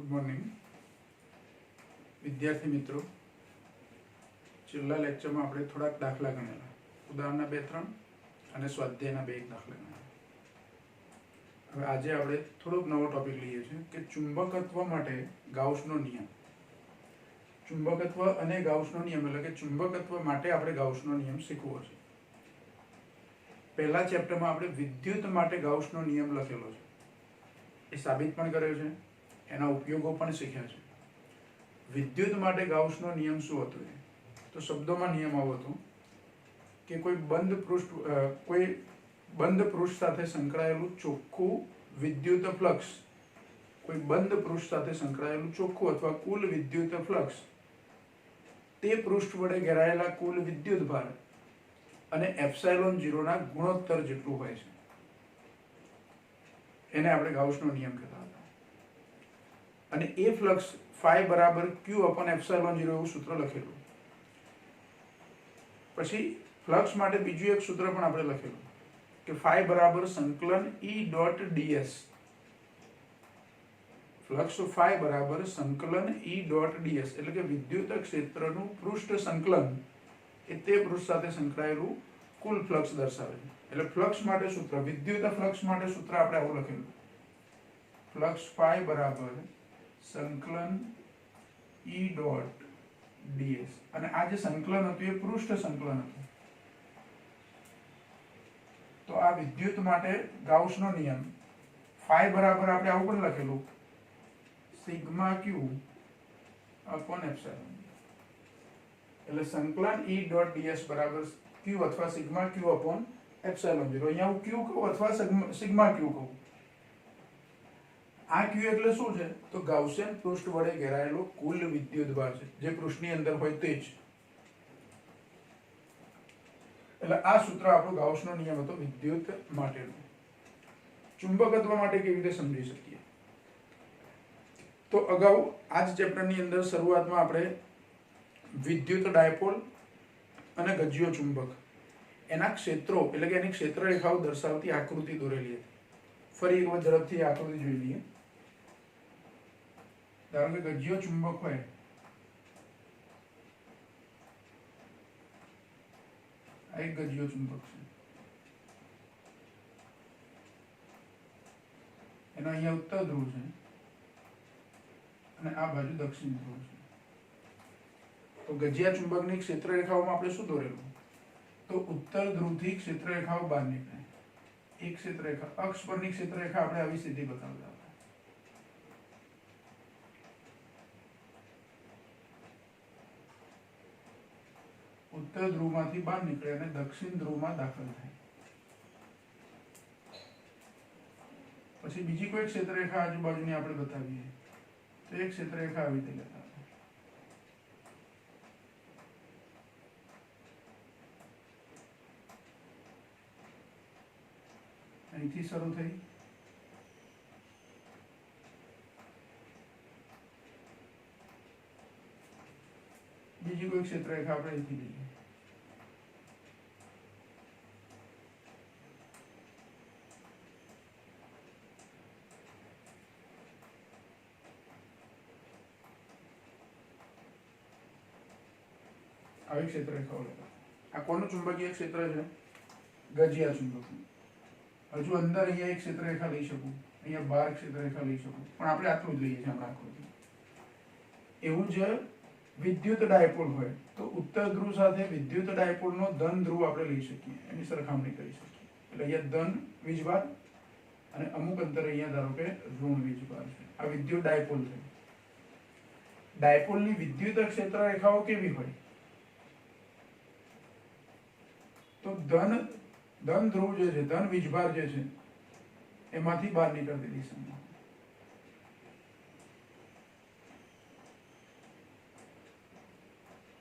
Morning વિદ્યાર્થી મિત્રો, છેલ્લા લેક્ચરમાં આપણે થોડાક દાખલા ગણેલા, ઉદાહરણના 2-3 અને સ્વાધ્યાયના 2-1 દાખલા ગણેલા. હવે આજે આપણે થોડોક નવો ટોપિક લઈએ છીએ કે ચુંબકત્વ માટે ગાઉસનો નિયમ. ચુંબકત્વ અને ગાઉસનો નિયમ એટલે કે ચુંબકત્વ માટે આપણે ગાઉસનો નિયમ શીખવો છે. પહેલા ચેપ્ટરમાં આપણે વિદ્યુત માટે ગાઉસનો નિયમ લખેલો છે, એ સાબિત પણ કર્યો છે, એના ઉપયોગો પણ શીખ્યા છે. વિદ્યુત માટે ગાઉસનો નિયમ શું હતો? તો શબ્દોમાં નિયમ આવો હતો કે કોઈ બંધ પૃષ્ઠ સાથે સંકળાયેલું ચોખ્ખું વિદ્યુત ફ્લક્સ, કોઈ બંધ પૃષ્ઠ સાથે સંકળાયેલું ચોખ્ખું અથવા કુલ વિદ્યુત ફ્લક્સ તે પૃષ્ઠ વડે ઘેરાયેલા કુલ વિદ્યુત ભાર અને એપ્સાઇલોન 0 ના ગુણોત્તર જેટલું હોય છે. એને આપણે ગાઉસનો નિયમ કહેતા હતા. અને એ ફ્લક્સ phi બરાબર Q/ε0 એવું સૂત્ર લખેલું. પછી ફ્લક્સ માટે બીજું એક સૂત્ર પણ આપણે લખેલું કે phi બરાબર સંકલન E.ds. ફ્લક્સ phi બરાબર સંકલન E.ds એટલે કે વિદ્યુત ક્ષેત્રનું પૃષ્ઠ સંકલન એ તે પૃષ્ઠ સાથે સંકળાયેલું કુલ ફ્લક્સ દર્શાવે છે. એટલે ફ્લક્સ માટે સૂત્ર, વિદ્યુત ફ્લક્સ માટે સૂત્ર આપણે આવું લખેલું, ફ્લક્સ phi બરાબર સંકલન E.ds. અને આ જે સંકલન હતું એ પૃષ્ઠ સંકલન હતું. તો આ વિદ્યુત માટે ગાઉસનો નિયમ phi બરાબર આપણે આવું પણ લખેલું, સિગ્મા Q/ε. એટલે સંકલન E.ds બરાબર Q અથવા સિગ્મા Q/ε0. અહીંયા હું Q કહું અથવા સિગ્મા Q કહું. આ Q એટલે શું છે? તો ગાઉસિયન પૃષ્ઠ વડે ઘેરાયેલો કુલ વિદ્યુતભાર છે, જે પૃષ્ઠની અંદર હોય તે જ. એટલે આ સૂત્ર આપણો ગાઉસનો નિયમ હતો વિદ્યુત માટેનો. ચુંબકત્વ માટે કેવી રીતે સમજી શકીએ? તો અગાઉ આ જ ચેપ્ટરની અંદર શરૂઆતમાં આપણે વિદ્યુત ડાયપોલ અને ગજ્યો ચુંબક એના ક્ષેત્રો એટલે કે એની ક્ષેત્રરેખાઓ દર્શાવતી આકૃતિ દોરેલી હતી. ફરી એકવાર ઝડપથી આકૃતિ જોઈ લઈએ. ધારો કે ગજ્યો ચુંબક હોય, આ એક ગજ્યો ચુંબક છે, એનો અહીંયા ઉત્તર ધ્રુવ છે અને આ બાજુ દક્ષિણ ધ્રુવ છે. તો ગજિયા ચુંબકની ક્ષેત્રરેખાઓમાં આપણે શું દોરેલું? તો ઉત્તર ધ્રુવથી ક્ષેત્રરેખાઓ બહાર નીકળે. એક ક્ષેત્રરેખા, અક્ષ પરની ક્ષેત્રરેખા આપણે આવી સ્થિતિ બતાવતા હતા. ઉત્તર ધ્રુવમાંથી બહાર નીકળે અને દક્ષિણ ધ્રુવમાં દાખલ થાય. પછી બીજી કોઈ ક્ષેત્રરેખા આજુબાજુની આપણે બતાવીએ તો એક ક્ષેત્રરેખા આવી રીતે લેતા. અહીંથી શરૂ થઈ બીજી કોઈ ક્ષેત્રરેખા આપણે અહીંથી લઈએ. આવી ક્ષેત્રરેખાઓ લેતા. આ કોનું ચુંબકીય ક્ષેત્ર છે? ગજિયા ચુંબકનું. હજુ અંદર અહીંયા એક ક્ષેત્રરેખા લઈ શકું, અહીંયા 12 ક્ષેત્રરેખા લઈ શકું, પણ આપણે આટલું જ લઈએ છીએ હમણાં આકૃતિ. એવું જ વિદ્યુત ડાયપોલ હોય તો ઉત્તર ધ્રુવ સાથે વિદ્યુત ડાયપોલનો ધન ધ્રુવ આપણે લઈ શકીએ, એની સરખામણી કરી શકીએ. એટલે અહીંયા ધન વીજભાર અને અમુક અંતર અહીંયા ધારો કે ઋણ વીજભાર છે. આ વિદ્યુત ડાયપોલ છે. ડાયપોલની વિદ્યુત ક્ષેત્રરેખાઓ કેવી હોય? તો ધન ધ્રુવ જે છે, ધન વીજભાર જે છે, એમાંથી બહાર નીકળતી દિશામાં.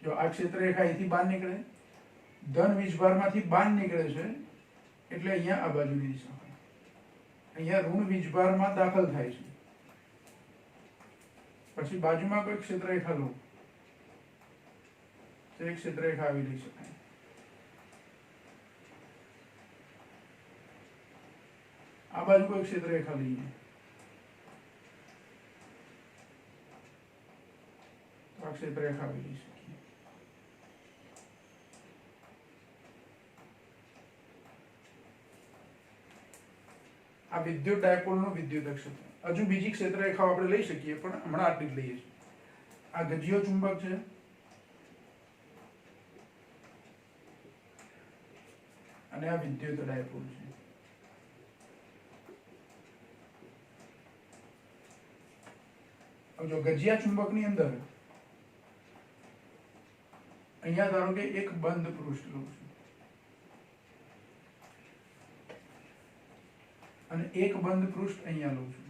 જો આ ક્ષેત્રરેખા અહીંથી બહાર નીકળે, ધન વીજભારમાંથી બહાર નીકળે છે એટલે અહીંયા આ બાજુની દિશા હોય. અહીંયા ઋણ વીજભારમાં દાખલ થાય છે. પછી બાજુમાં કોઈ ક્ષેત્રરેખા લો તો એક ક્ષેત્રરેખા આવી લઈ શકાય. આ બાજુ કોઈ ક્ષેત્રરેખા લઈએ ક્ષેત્રરેખા લઈ શકીએ. આ વિદ્યુત ડાયપોલનું વિદ્યુત ક્ષેત્ર. હજુ બીજી ક્ષેત્રરેખાઓ આપણે લઈ શકીએ પણ હમણાં આટલી જ લઈએ છીએ. આ ગજિયો ચુંબક છે અને આ વિદ્યુત ડાયપોલ છે. જો ગજિયા ચુંબકની અંદર અહીંયા ધારો કે એક બંધ પૃષ્ઠ લઉં છું અને એક બંધ પૃષ્ઠ અહીંયા લઉં છું.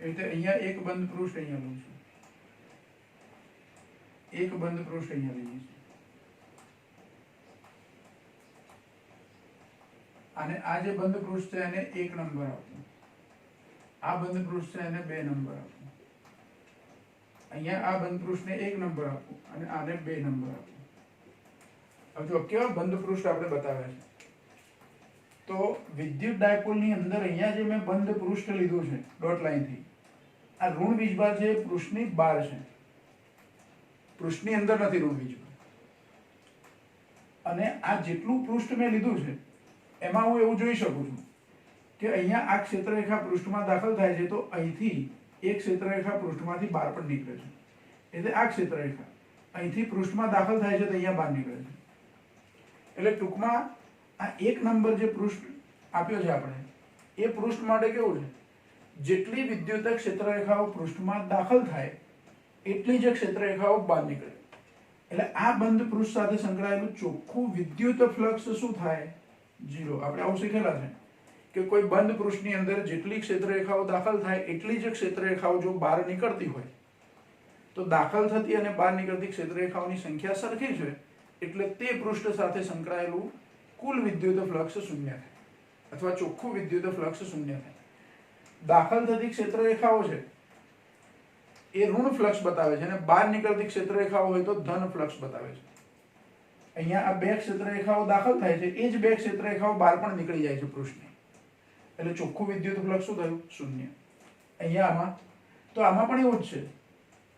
એ રીતે અહીંયા એક બંધ પૃષ્ઠ અહીંયા લઉં છું, એક બંધ પૃષ્ઠ અહીંયા લઈએ છીએ. અને આ જે બંધ પૃષ્ઠ છે એને 1 નંબર આપું, આ બંધ પૃષ્ઠ છે એને 2 નંબર આપું, અહીંયા આ બંધ પૃષ્ઠને 1 નંબર આપું અને આને 2 નંબર આપું. હવે જો કેવા બંધ પૃષ્ઠ આપણે બતાવ્યા છે. તો વિદ્યુત ડાયપોલની અંદર અહીંયા જે મેં બંધ પૃષ્ઠ લીધું છે ડોટ લાઈનથી, આ ઋણ વીજભાર છે પૃષ્ઠની બહાર છે, પૃષ્ઠની અંદર નથી ઋણ વીજભાર. અને આ જેટલું પૃષ્ઠ મેં લીધું છે એમાં હું એવું જોઈ શકું છું કે અહીંયા આ ક્ષેત્રરેખા પૃષ્ઠમાં દાખલ થાય છે તો અહીંથી એક ક્ષેત્રરેખા પૃષ્ઠમાંથી બહાર પણ નીકળે છે. એટલે આ ક્ષેત્રરેખા અહીંથી પૃષ્ઠમાં દાખલ થાય છે તો અહીંયા બહાર નીકળે છે. એટલે ટૂંકમાં આ 1 નંબર જે પૃષ્ઠ આપ્યો છે આપણે એ પૃષ્ઠ માટે કેવું છે, જેટલી વિદ્યુત ક્ષેત્રરેખાઓ પૃષ્ઠમાં દાખલ થાય એટલી જ ક્ષેત્રરેખાઓ બહાર નીકળે. એટલે આ બંધ પૃષ્ઠ સાથે સંકળાયેલું ચોખ્ખું વિદ્યુત ફ્લક્સ શું થાય, 0. આપણે આવું શીખેલા છે કે કોઈ બંધ પૃષ્ઠની અંદર જેટલી ક્ષેત્રરેખાઓ દાખલ થાય એટલી જ ક્ષેત્રરેખાઓ જો બહાર નીકળતી હોય તો દાખલ થતી અને બહાર નીકળતી ક્ષેત્રરેખાઓની સંખ્યા સરખી છે એટલે તે પૃષ્ઠ સાથે સંકળાયેલું કુલ વિદ્યુત ફ્લક્સ 0 થાય અથવા ચોખ્ખું વિદ્યુત ફ્લક્સ 0 થાય. દાખલ થતી ક્ષેત્રરેખાઓ છે એ ઋણ ફ્લક્સ બતાવે છે અને બહાર નીકળતી ક્ષેત્રરેખાઓ હોય તો ધન ફ્લક્સ બતાવે છે. અહીંયા આ 2 ક્ષેત્રરેખાઓ દાખલ થાય છે, એ જ 2 ક્ષેત્રરેખાઓ બહાર પણ નીકળી જાય છે પૃષ્ઠની, એટલે ચોખ્ખું વિદ્યુત ફ્લક્સ શું થયું, 0. અહીંયા આમાં તો આમાં પણ એવું જ છે.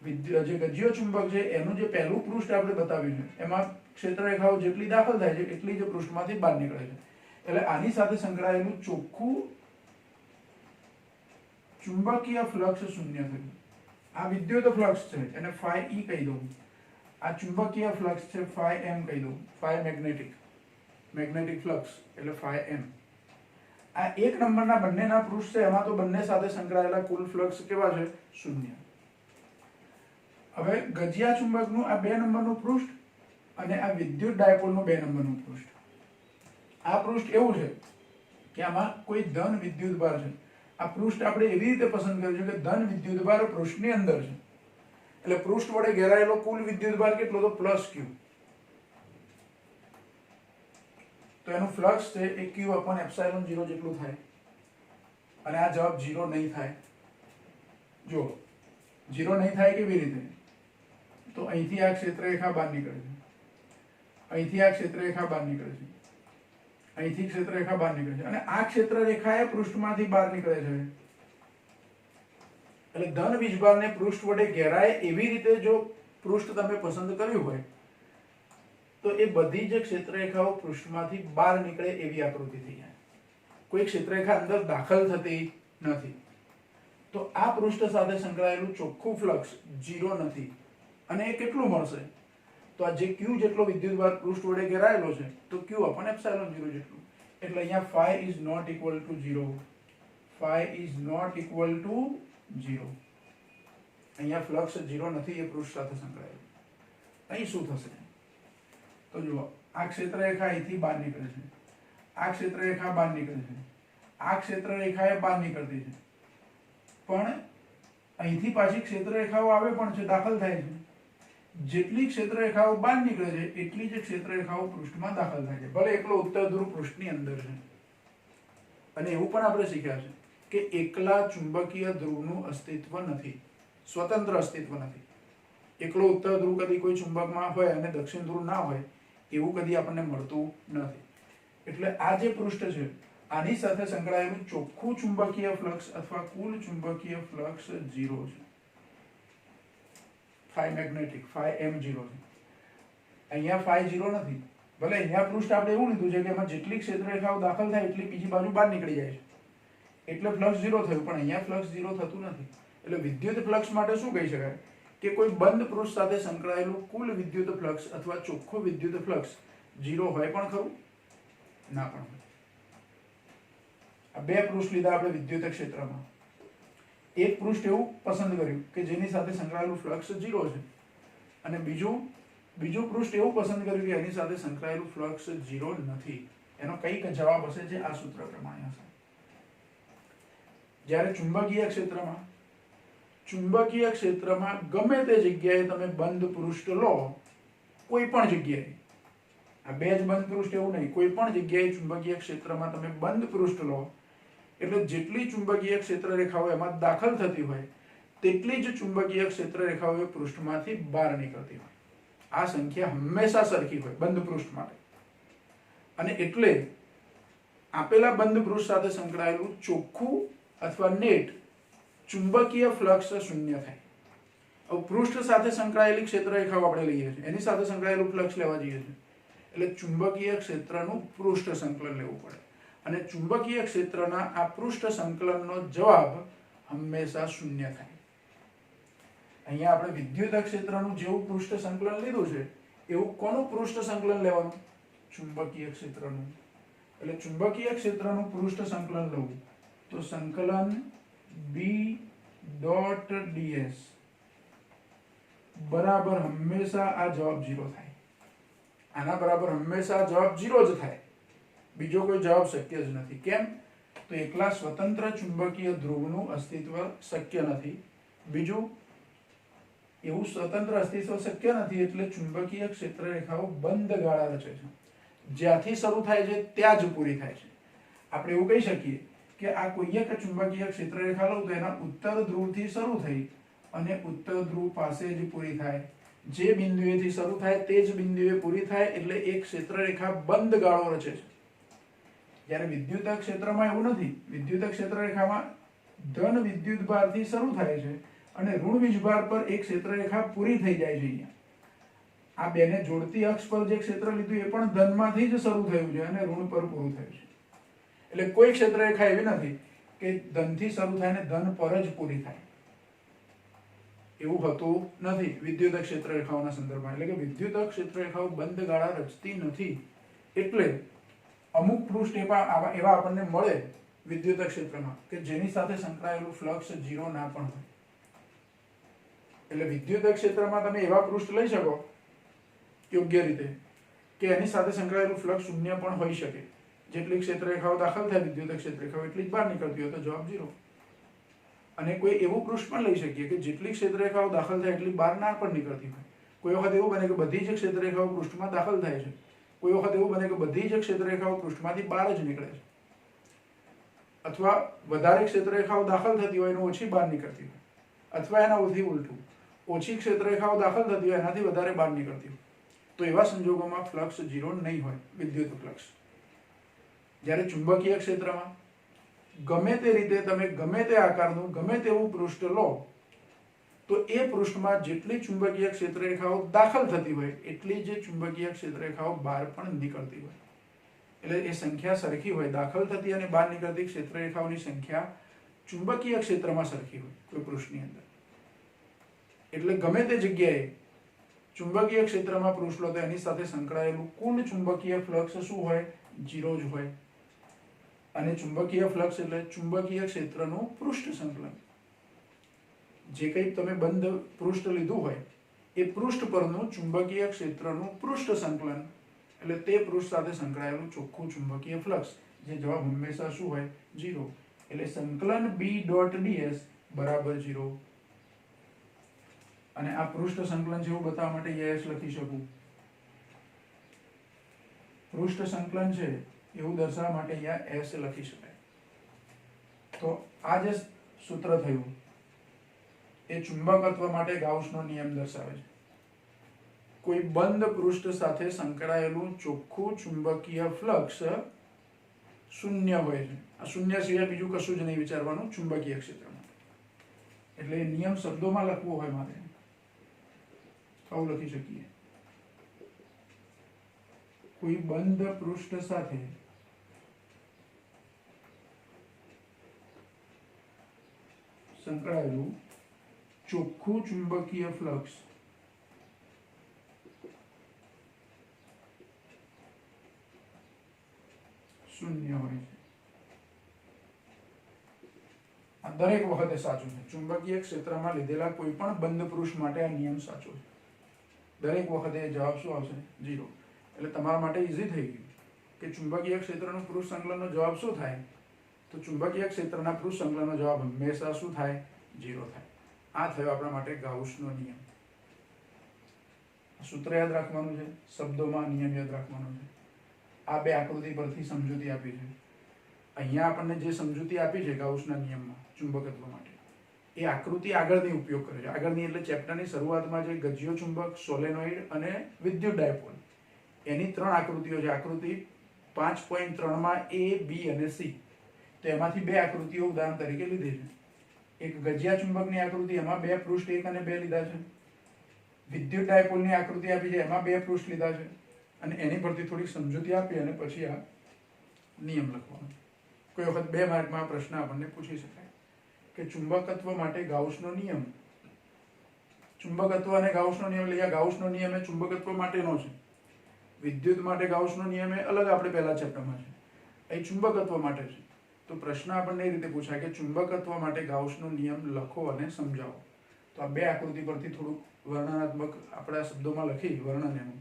જે ગજિયો ચુંબક છે એનું જે પહેલું પૃષ્ઠ આપણે બતાવ્યું છે એમાં ક્ષેત્રરેખાઓ જેટલી દાખલ થાય છે એટલી જ પૃષ્ઠમાંથી બહાર નીકળે છે. એટલે આની સાથે સંકળાયેલું ચોખ્ખું ચુંબકીય ફ્લક્સ 0 થયું. આ વિદ્યુત ફ્લક્સ છે એને phi e કહી દઉં, આ ચુંબકીય ફ્લક્સ છે phi m કહી દઉં, phi મેગ્નેટિક ફ્લક્સ એટલે phi m. આ 1 નંબરના બંનેના પૃષ્ઠ છે એમાં તો બંને સાથે સંકળાયેલા કુલ ફ્લક્સ કેવા છે, 0. હવે ગજિયા ચુંબકનું આ 2 નંબરનું પૃષ્ઠ અને આ વિદ્યુત ડાયપોલનું 2 નંબરનું પૃષ્ઠ. આ પૃષ્ઠ એવું છે કે આમાં કોઈ ધન વિદ્યુતભાર છે. આ પૃષ્ઠ આપણે એવી રીતે પસંદ કર્યું છે કે ધન વિદ્યુતભાર પૃષ્ઠની અંદર છે એટલે પૃષ્ઠ વડે ઘેરાયેલો કુલ વિદ્યુતભાર કેટલો, તો +q. તો એનું ફ્લક્સ છે એ q/ε0 જેટલું થાય અને આ જવાબ 0 નહીં થાય. જો 0 નહીં થાય કેવી રીતે, તો અહીંથી આ ક્ષેત્રરેખા બહાર નીકળે છે, અહીંથી આ ક્ષેત્રરેખા બહાર નીકળે છે, અહીંથી ક્ષેત્રરેખા બહાર નીકળે છે અને આ ક્ષેત્રરેખા એ પૃષ્ઠમાંથી બહાર નીકળે છે. એટલે ધન વીજભારને પૃષ્ઠ વડે ઘેરાય એવી રીતે જો પૃષ્ઠ તમે પસંદ કર્યું હોય તો એ બધી જ ક્ષેત્રરેખાઓ પૃષ્ઠમાંથી બહાર નીકળે એવી આકૃતિ થઈ જાય. કોઈ ક્ષેત્રરેખા અંદર દાખલ થતી નથી. તો આ પૃષ્ઠ સાથે સંકળાયેલું ચોખ્ખું ફ્લક્સ 0 નથી. અને એ કેટલું મળશે, તો આ જે q જેટલો વિદ્યુતભાર પૃષ્ઠ વડે ઘેરાયેલો છે તો q/ε0 જેટલું. એટલે અહીંયા phi is not equal to 0. phi is not equal to 0. અહીંયા ફ્લક્સ 0 નથી એ પૃષ્ઠ સાથે સંકળાયેલું. અહીં શું થશે, તો જુઓ આ ક્ષેત્રરેખા અહીંથી બહાર નીકળે છે, આ ક્ષેત્રરેખા બહાર નીકળે છે, આ ક્ષેત્રરેખા એ બહાર નીકળતી છે પણ અહીંથી પાછી ક્ષેત્રરેખાઓ આવે પણ છે, દાખલ થાય છે. જેટલી ક્ષેત્રરેખાઓ બહાર નીકળે છે એટલી જ ક્ષેત્રરેખાઓ પૃષ્ઠમાં દાખલ થાય છે, ભલે એકલો ઉત્તર ધ્રુવ પૃષ્ઠની અંદર છે. અને એવું પણ આપણે શીખ્યા છે કે એકલા ચુંબકીય ધ્રુવનું અસ્તિત્વ નથી, સ્વતંત્ર અસ્તિત્વ નથી. એકલો ઉત્તર ધ્રુવ કદી કોઈ ચુંબકમાં હોય અને દક્ષિણ ધ્રુવ ના હોય એવું કદી આપણને મળતું નથી. એટલે આ જે પૃષ્ઠ છે આની સાથે સંકળાયેલું ચોખ્ખું ચુંબકીય ફ્લક્સ અથવા કુલ ચુંબકીય ફ્લક્સ 0 છે. ફાઈ મેગ્નેટિક, ફાઈ m0 છે. અહીંયા ફાઈ 0 નથી. ભલે અહીંયા પૃષ્ઠ આપણે એવું લીધું છે કે એમાં જેટલી ક્ષેત્રરેખાઓ દાખલ થાય એટલી બીજી બાજુ બહાર નીકળી જાય છે, એટલે ફ્લક્સ 0 થયું. પણ અહીંયા ફ્લક્સ 0 થતું નથી. એટલે વિદ્યુત ફ્લક્સ માટે શું કહી શકાય કે કોઈ બંધ પૃષ્ઠ સાથે સંકળાયેલું કુલ વિદ્યુત ફ્લક્સ અથવા ચોખ્ખું વિદ્યુત ફ્લક્સ 0 હોય પણ ખરું, ના પણ હોય. આ બે પૃષ્ઠ લીધા આપણે વિદ્યુત ક્ષેત્રમાં. એક પૃષ્ઠ એવું પસંદ કર્યું કે જેની સાથે સંકળાયેલું ફ્લક્સ 0 છે, અને બીજું પૃષ્ઠ એવું પસંદ કર્યું કે એની સાથે સંકળાયેલું ફ્લક્સ 0 નથી. એનો કઈક જવાબ હશે જે આ સૂત્ર પ્રમાણે હશે. જ્યારે ચુંબકીય ક્ષેત્રમાં ગમે તે જગ્યાએ તમે બંધ પૃષ્ઠ લો, કોઈ પણ જગ્યાએ, આ બે જ બંધ પૃષ્ઠ એવું નહીં, કોઈ પણ જગ્યાએ ચુંબકીય ક્ષેત્રમાં તમે બંધ પૃષ્ઠ લો એટલે જેટલી ચુંબકીય ક્ષેત્ર રેખાઓ એમાં દાખલ થતી હોય તેટલી જ ચુંબકીય ક્ષેત્ર રેખાઓ પૃષ્ઠમાંથી બહાર નીકળતી હોય. આ સંખ્યા હંમેશા સરખી હોય બંધ પૃષ્ઠ માટે. અને એટલે આપેલા બંધ પૃષ્ઠ સાથે સંકળાયેલું ચોખ્ખું અથવા નેટ ચુંબકીય ફ્લક્સ 0 થાય. હવે પૃષ્ઠ સાથે સંકળાયેલી ક્ષેત્ર રેખાઓ આપણે લઈએ છીએ, એની સાથે સંકળાયેલું ફ્લક્સ લેવા જઈએ છીએ, એટલે ચુંબકીય ક્ષેત્રનું પૃષ્ઠ સંકલન લેવું પડે. અને ચુંબકીય ક્ષેત્રના આ પૃષ્ઠ સંકલનનો જવાબ હંમેશા 0 થાય. અહીંયા આપણે વિદ્યુત ક્ષેત્રનું જેવું પૃષ્ઠ સંકલન લીધું છે એવું કોનું પૃષ્ઠ સંકલન લેવાનું? ચુંબકીય ક્ષેત્રનું. એટલે ચુંબકીય ક્ષેત્રનું પૃષ્ઠ સંકલન લઉં તો સંકલન B.ds બરાબર હંમેશા આ જવાબ 0 થાય. આના બરાબર હંમેશા જવાબ 0 જ થાય. બીજો કોઈ જવાબ શક્ય જ નથી. કેમ? તો એકલા સ્વતંત્ર ચુંબકીય ધ્રુવનું અસ્તિત્વ શક્ય નથી. બીજું, એવું સ્વતંત્ર અસ્તિત્વ શક્ય નથી એટલે ચુંબકીય ક્ષેત્ર રેખાઓ બંધ ગાળા રચે છે. જ્યાંથી શરૂ થાય છે ત્યાં જ પૂરી થાય છે. આપણે એવું કહી શકીએ કે આ કોઈ એક ચુંબકીય ક્ષેત્ર રેખા લો તો એના ઉત્તર ધ્રુવથી શરૂ થઈ અને ઉત્તર ધ્રુવ પાસે જ પૂરી થાય. જે બિંદુએથી શરૂ થાય તે જ બિંદુએ પૂરી થાય, એટલે એક ક્ષેત્ર રેખા બંધ ગાળો રચે છે. જ્યારે વિદ્યુત ક્ષેત્રમાં એવું નથી. વિદ્યુત ક્ષેત્ર રેખામાં ધન વિદ્યુત ભારથી શરૂ થાય છે અને ઋણ વીજભાર પર એક ક્ષેત્ર રેખા પૂરી થઈ જાય છે. અહીંયા આ બેને જોડતી અક્ષ પર જે ક્ષેત્ર લીધું એ પણ ધનમાંથી જ શરૂ થયું છે અને ઋણ પર પૂરું થયું છે. એટલે કોઈ ક્ષેત્ર રેખા એવી નથી કે ધનથી શરૂ થાય ને ધન પર જ પૂરી થાય. એવું હોતું નથી વિદ્યુત ક્ષેત્ર રેખાઓના સંદર્ભમાં. એટલે કે વિદ્યુત ક્ષેત્ર રેખાઓ બંધ ગાળા રચતી નથી. એટલે અમુક પૃષ્ઠ એવા આપણને મળે વિદ્યુત ક્ષેત્રમાં કે જેની સાથે સંકળાયેલું ફ્લક્સ 0 ના પણ હોય. એટલે વિદ્યુત ક્ષેત્રમાં તમે એવા પૃષ્ઠ લઈ શકો યોગ્ય રીતે કે એની સાથે સંકળાયેલું ફ્લક્સ 0 પણ હોઈ શકે. જેટલી ક્ષેત્ર રેખાઓ દાખલ થાય વિદ્યુત ક્ષેત્ર રેખાઓ એટલી જ બહાર નીકળતી હોય તો જવાબ 0. અને કોઈ એવું પૃષ્ઠ પણ લઈ શકીએ કે જેટલી ક્ષેત્ર રેખાઓ દાખલ થાય એટલી બહાર ના પણ નીકળતી હોય. કોઈ વખત એવું બને કે બધી જ ક્ષેત્ર રેખાઓ પૃષ્ઠમાં દાખલ થાય છે, કોઈ વખત એવું બને કે બધી જ ક્ષેત્ર રેખાઓ પૃષ્ઠમાંથી બહાર જ નીકળે છે, અથવા વધારે ક્ષેત્ર રેખાઓ દાખલ થતી હોય અને ઓછી બહાર નીકળતી હોય, અથવા એનાથી ઉલટું ઓછી ક્ષેત્ર રેખાઓ દાખલ થતી હોય એનાથી વધારે બહાર નીકળતી હોય. તો એવા સંજોગોમાં ફ્લક્સ 0 નહીં હોય, વિદ્યુત ફ્લક્સ. જ્યારે ચુંબકીય ક્ષેત્રમાં ગમે તે રીતે તમે ગમે તે આકારનું ગમે તેવું પૃષ્ઠ લો તો એ પૃષ્ઠમાં જેટલી ચુંબકીય ક્ષેત્ર રેખાઓ દાખલ થતી હોય એટલી જ ચુંબકીય ક્ષેત્ર રેખાઓ બહાર પણ નીકળતી હોય. એટલે એ સંખ્યા સરખી હોય. દાખલ થતી અને બહાર નીકળતી ક્ષેત્ર રેખાઓની સંખ્યા ચુંબકીય ક્ષેત્રમાં સરખી હોય કોઈ પૃષ્ઠની અંદર. એટલે ગમે તે જગ્યાએ ચુંબકીય ક્ષેત્રમાં પૃષ્ઠ લો તો એની સાથે સંકળાયેલું કુલ ચુંબકીય ફ્લક્સ શું હોય? 0 જ હોય. અને ચુંબકીય ફ્લક્સ એટલે ચુંબકીય ક્ષેત્રનું પૃષ્ઠ સંકલન. જે કંઈ તમે બંધ પૃષ્ઠ લીધું હોય એ પૃષ્ઠ પરનું ચુંબકીય ક્ષેત્રનું પૃષ્ઠ સંકલન એટલે તે પૃષ્ઠ સાથે સંકળાયેલું ચોખ્ખું ચુંબકીય ફ્લક્સ. જે જવાબ હંમેશા શું હોય? 0. એટલે સંકલન B.ds બરાબર 0. અને આ પૃષ્ઠ સંકલન જેવું બતાવવા માટે S લખી શકું. પૃષ્ઠ સંકલન છે એવું દર્શાવવા માટે અહીંયા S લખી શકાય. તો આ જે સૂત્ર થયું એ ચુંબકત્વ માટે ગાઉસનો નિયમ દર્શાવે છે. કોઈ બંધ પૃષ્ઠ સાથે સંકળાયેલું ચોખ્ખું ચુંબકીય ફ્લક્સ 0 હોય છે. આ 0 સિવાય બીજું કશું જ નહીં વિચારવાનું ચુંબકીય ક્ષેત્રમાં. એટલે નિયમ શબ્દોમાં લખવો હોય મારે આવું લખી શકીએ, કોઈ બંધ પૃષ્ઠ સાથે સંકળાયેલું ચોખ્ખું ચુંબકીય ફ્લક્સ શૂન્ય હોય છે. આ દરેક વખતે સાચું છે. ચુંબકીય ક્ષેત્રમાં લીધેલા કોઈ પણ બંધ પૃષ્ઠ માટે આ નિયમ સાચો છે. દરેક વખતે જવાબ શું આવશે? 0. એટલે તમારા માટે ઈઝી થઈ ગયું કે ચુંબકીય ક્ષેત્રનું પૃષ્ઠ સંકલનનો જવાબ શું થાય? તો ચુંબકીય ક્ષેત્રના પૃષ્ઠ સંકલનનો જવાબ હંમેશા શું થાય? 0 થાય. આ થયો આપણા માટે ગાઉસનો નિયમ. સૂત્ર યાદ રાખવાનું છે, શબ્દોમાં નિયમ યાદ રાખવાનો છે. આ બે આકૃતિ પરથી સમજૂતી આપી છે. અહીંયા આપણને જે સમજૂતી આપી છે ગાઉસના નિયમમાં ચુંબકત્વ માટે, એ આકૃતિ આગળની ઉપયોગ કરે છે. આગળની એટલે ચેપ્ટરની શરૂઆતમાં જે ગજ્યો ચુંબક, સોલેનોઇડ અને વિદ્યુત ડાયપોલ, એની 3 આકૃતિઓ છે. આકૃતિ 5.3માં A, B અને C. તો એમાંથી 2 આકૃતિઓ ઉદાહરણ તરીકે લીધી છે. એક ગજિયા ચુંબકની આકૃતિ, એમાં 2 પૃષ્ઠ 1 અને 2 લીધા છે. વિદ્યુત ડાયપોલની આકૃતિ આપી છે, એમાં 2 પૃષ્ઠ લીધા છે. અને એની પરથી થોડી સમજૂતી આપી અને પછી આ નિયમ લખવાનો. કોઈ વખત 2 માર્કમાં પ્રશ્ન આપણને પૂછી શકાય કે ચુંબકત્વ માટે ગાઉસનો નિયમ, ચુંબકત્વ અને ગાઉસનો નિયમ લઈએ. ગાઉસનો નિયમ એ ચુંબકત્વ માટેનો છે, વિદ્યુત માટે ગાઉસનો નિયમ એ અલગ આપણે પહેલા ચેપ્ટરમાં છે, અહીં ચુંબકત્વ માટે છે. તો પ્રશ્ન આપણને એ રીતે પૂછાય કે ચુંબકત્વ માટે ગાઉસનો નિયમ લખો અને સમજાવો. તો આ 2 આકૃતિ પરથી થોડુંક વર્ણનાત્મક આપણા શબ્દોમાં લખી વર્ણન એનું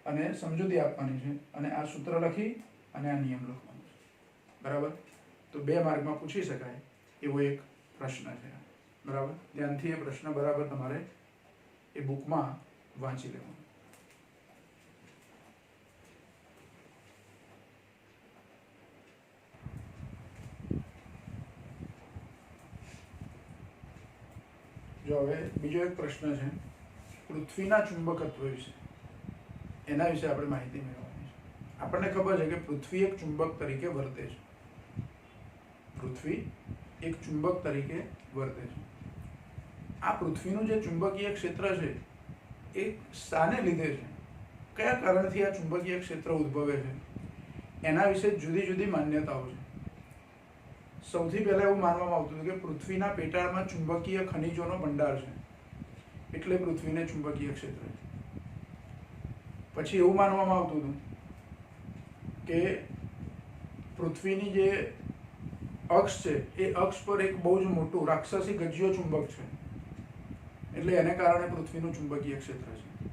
અને સમજૂતી આપવાની છે, અને આ સૂત્ર લખી અને આ નિયમ લખવાનો છે. બરાબર? તો 2 માર્કમાં પૂછી શકાય એવો એક પ્રશ્ન છે. બરાબર? ધ્યાનથી એ પ્રશ્ન બરાબર તમારે એ બુકમાં વાંચી લેવાનો. જો હવે બીજો એક પ્રશ્ન છે પૃથ્વીના ચુંબકત્વ વિશે. એના વિશે આપણે માહિતી મેળવવાની છે. આપણને ખબર છે કે પૃથ્વી એક ચુંબક તરીકે વર્તે છે. પૃથ્વી એક ચુંબક તરીકે વર્તે છે. આ પૃથ્વીનું જે ચુંબકીય ક્ષેત્ર છે એ શાને લીધે છે, કયા કારણથી આ ચુંબકીય ક્ષેત્ર ઉદ્ભવે છે, એના વિશે જુદી જુદી માન્યતાઓ છે. સૌથી પહેલા એવું માનવામાં આવતું હતું કે પૃથ્વીના પેટાળમાં ચુંબકીય ખનિજોનો ભંડાર છે, એટલે પૃથ્વીને ચુંબકીય ક્ષેત્ર છે. પછી એવું માનવામાં આવતું હતું કે પૃથ્વીની જે અક્ષ છે એ અક્ષ પર એક બહુ જ મોટું રાક્ષસી ગજ્યો ચુંબક છે, એટલે એને કારણે પૃથ્વીનું ચુંબકીય ક્ષેત્ર છે.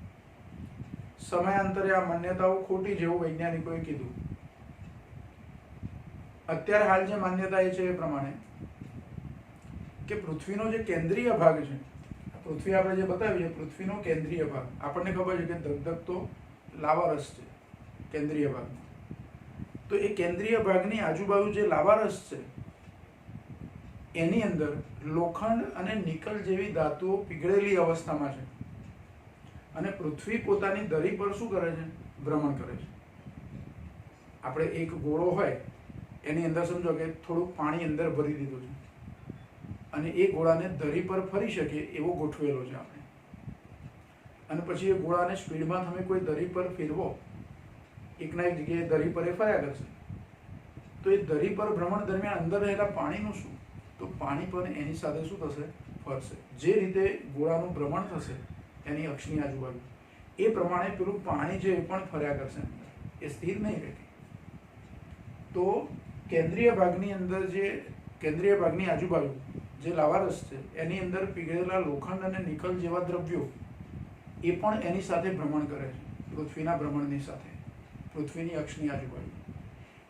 સમયાંતરે આ માન્યતાઓ ખોટી જેવું વૈજ્ઞાનિકોએ કીધું. અત્યારે હાલ જે માન્યતા એ છે એ પ્રમાણે કે પૃથ્વીનો જે કેન્દ્રીય ભાગ છે, પૃથ્વી આપણે જે બતાવી છે પૃથ્વીનો કેન્દ્રીય ભાગ, આપણને ખબર છે કે ધગધગતો લાવારસ છે કેન્દ્રીય ભાગમાં. તો એ કેન્દ્રીય ભાગની આજુબાજુ જે લાવારસ છે એની અંદર લોખંડ અને નિકલ જેવી ધાતુઓ પીગળેલી અવસ્થામાં છે, અને પૃથ્વી પોતાની ધરી પર શું કરે છે? ભ્રમણ કરે છે. આપણે એક ગોળો હોય એની અંદર સમજો કે થોડુંક પાણી અંદર ભરી દીધું છે, અને એ ગોળાને ધરી પર ફરી શકે એવો ગોઠવેલો છે આપણે, અને પછી એ ગોળાને સ્પીડમાં તમે કોઈ ધરી પર ફેરવો, એકના એક જગ્યાએ ધરી પર એ ફર્યા કરશે. તો એ ધરી પર ભ્રમણ દરમિયાન અંદર રહેલા પાણીનું શું? તો પાણી પણ એની સાથે શું થશે? ફરશે. જે રીતે ગોળાનું ભ્રમણ થશે એની અક્ષની આજુબાજુ, એ પ્રમાણે પેલું પાણી છે એ પણ ફર્યા કરશે અંદર, એ સ્થિર નહીં રહે. તો કેન્દ્રીય ભાગની અંદર કેન્દ્રીય ભાગની આજુબાજુ જે લાવારસ છે એની અંદર પીગળેલા લોખંડ અને નિકલ જેવા દ્રવ્યો એ પણ એની સાથે ભ્રમણ કરે છે, પૃથ્વીના ભ્રમણની સાથે, પૃથ્વીની અક્ષની આજુબાજુ.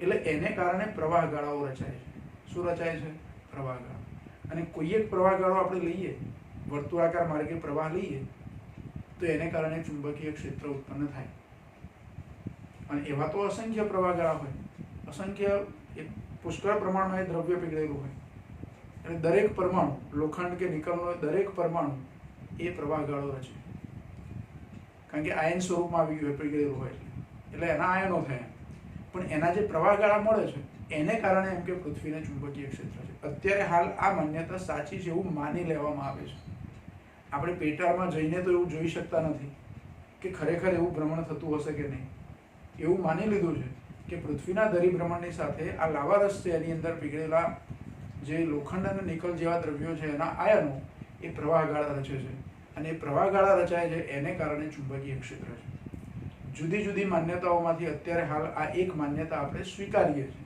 એટલે એને કારણે પ્રવાહગાળાઓ રચાય છે. શું રચાય છે? પ્રવાહગાળા. અને કોઈ એક પ્રવાહગાળો આપણે લઈએ, વર્તુળાકાર માર્ગે પ્રવાહ લઈએ, તો એને કારણે ચુંબકીય ક્ષેત્ર ઉત્પન્ન થાય. અને એવા તો અસંખ્ય પ્રવાહગાળા હોય, અસંખ્ય પુષ્કળ પ્રમાણમાં એ દ્રવ્ય પીગળેલું હોય, અને દરેક પરમાણુ, લોખંડ કે નિકલનો દરેક પરમાણુ એ પ્રવાહગાળો રચે, કારણ કે આયન સ્વરૂપમાં આવી ગયું પીગળેલું હોય એટલે એના આયનો થયા. પણ એના જે પ્રવાહગાળા મળે છે એને કારણે એમ કે પૃથ્વીને ચુંબકીય ક્ષેત્ર છે. અત્યારે હાલ આ માન્યતા સાચી છે એવું માની લેવામાં આવે છે. આપણે પેટાળમાં જઈને તો એવું જોઈ શકતા નથી કે ખરેખર એવું ભ્રમણ થતું હશે કે નહીં. એવું માની લીધું છે કે પૃથ્વીના ધરીભ્રમણની સાથે આ લાવારસ છે એની અંદર પીગળેલા જે લોખંડ અને નિકલ જેવા દ્રવ્યો છે એના આયનો એ પ્રવાહગાળા રચે છે, અને એ પ્રવાહગાળા રચાય છે એને કારણે ચુંબકીય ક્ષેત્ર છે. જુદી જુદી માન્યતાઓમાંથી અત્યારે હાલ આ એક માન્યતા આપણે સ્વીકારીએ છીએ.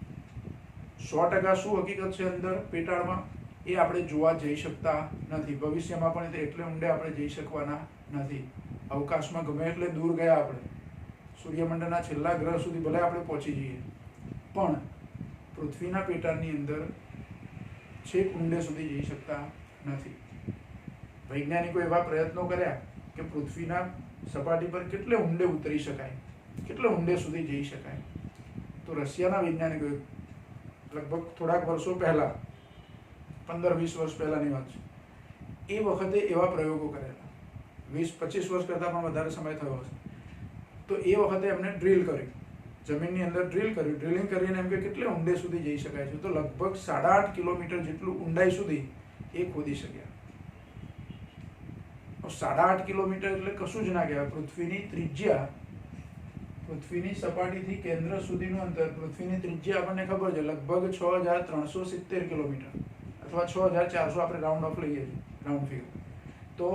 100% શું હકીકત છે અંદર પેટાળમાં એ આપણે જોવા જઈ શકતા નથી. ભવિષ્યમાં પણ એટલે ઊંડે આપણે જઈ શકવાના નથી. અવકાશમાં ગમે એટલે દૂર ગયા આપણે, સૂર્યમંડળના છેલ્લા ગ્રહ સુધી ભલે આપણે પહોંચી જઈએ, પણ પૃથ્વીના પેટાળની અંદર છેક ઊંડે સુધી જઈ શકતા નથી. વૈજ્ઞાનિકો એવા પ્રયત્નો કર્યા કે પૃથ્વીના સપાટી પર કેટલે ઊંડે ઉતરી શકાય, કેટલે ઊંડે સુધી જઈ શકાય. તો રશિયાના વૈજ્ઞાનિકોએ લગભગ થોડાક વર્ષો પહેલા, 15-20 વર્ષ પહેલાની વાત છે, એ વખતે એવા પ્રયોગો કરેલા. 20-25 વર્ષ કરતાં પણ વધારે સમય થયો હશે. તો એ વખતે એમને ડ્રીલ કર્યું, જમીનની અંદર ડ્રીલ કર્યું. ડ્રિલિંગ કરીને એમ કે કેટલે ઊંડે સુધી જઈ શકાય છે, તો લગભગ 8.5 કિલોમીટર જેટલું ઊંડાઈ સુધી એ ખોદી શક્યા. 8.5 કિલોમીટર એટલે કશું જ ના કહેવાય. પૃથ્વીની ત્રિજ્યા, પૃથ્વીની સપાટીથી કેન્દ્ર સુધીનું અંતર, પૃથ્વીની ત્રિજ્યા આપણને ખબર છે લગભગ 6370 કિલોમીટર અથવા 6400, આપણે રાઉન્ડ ઓફ લઈએ છીએ, રાઉન્ડ ફિગર. તો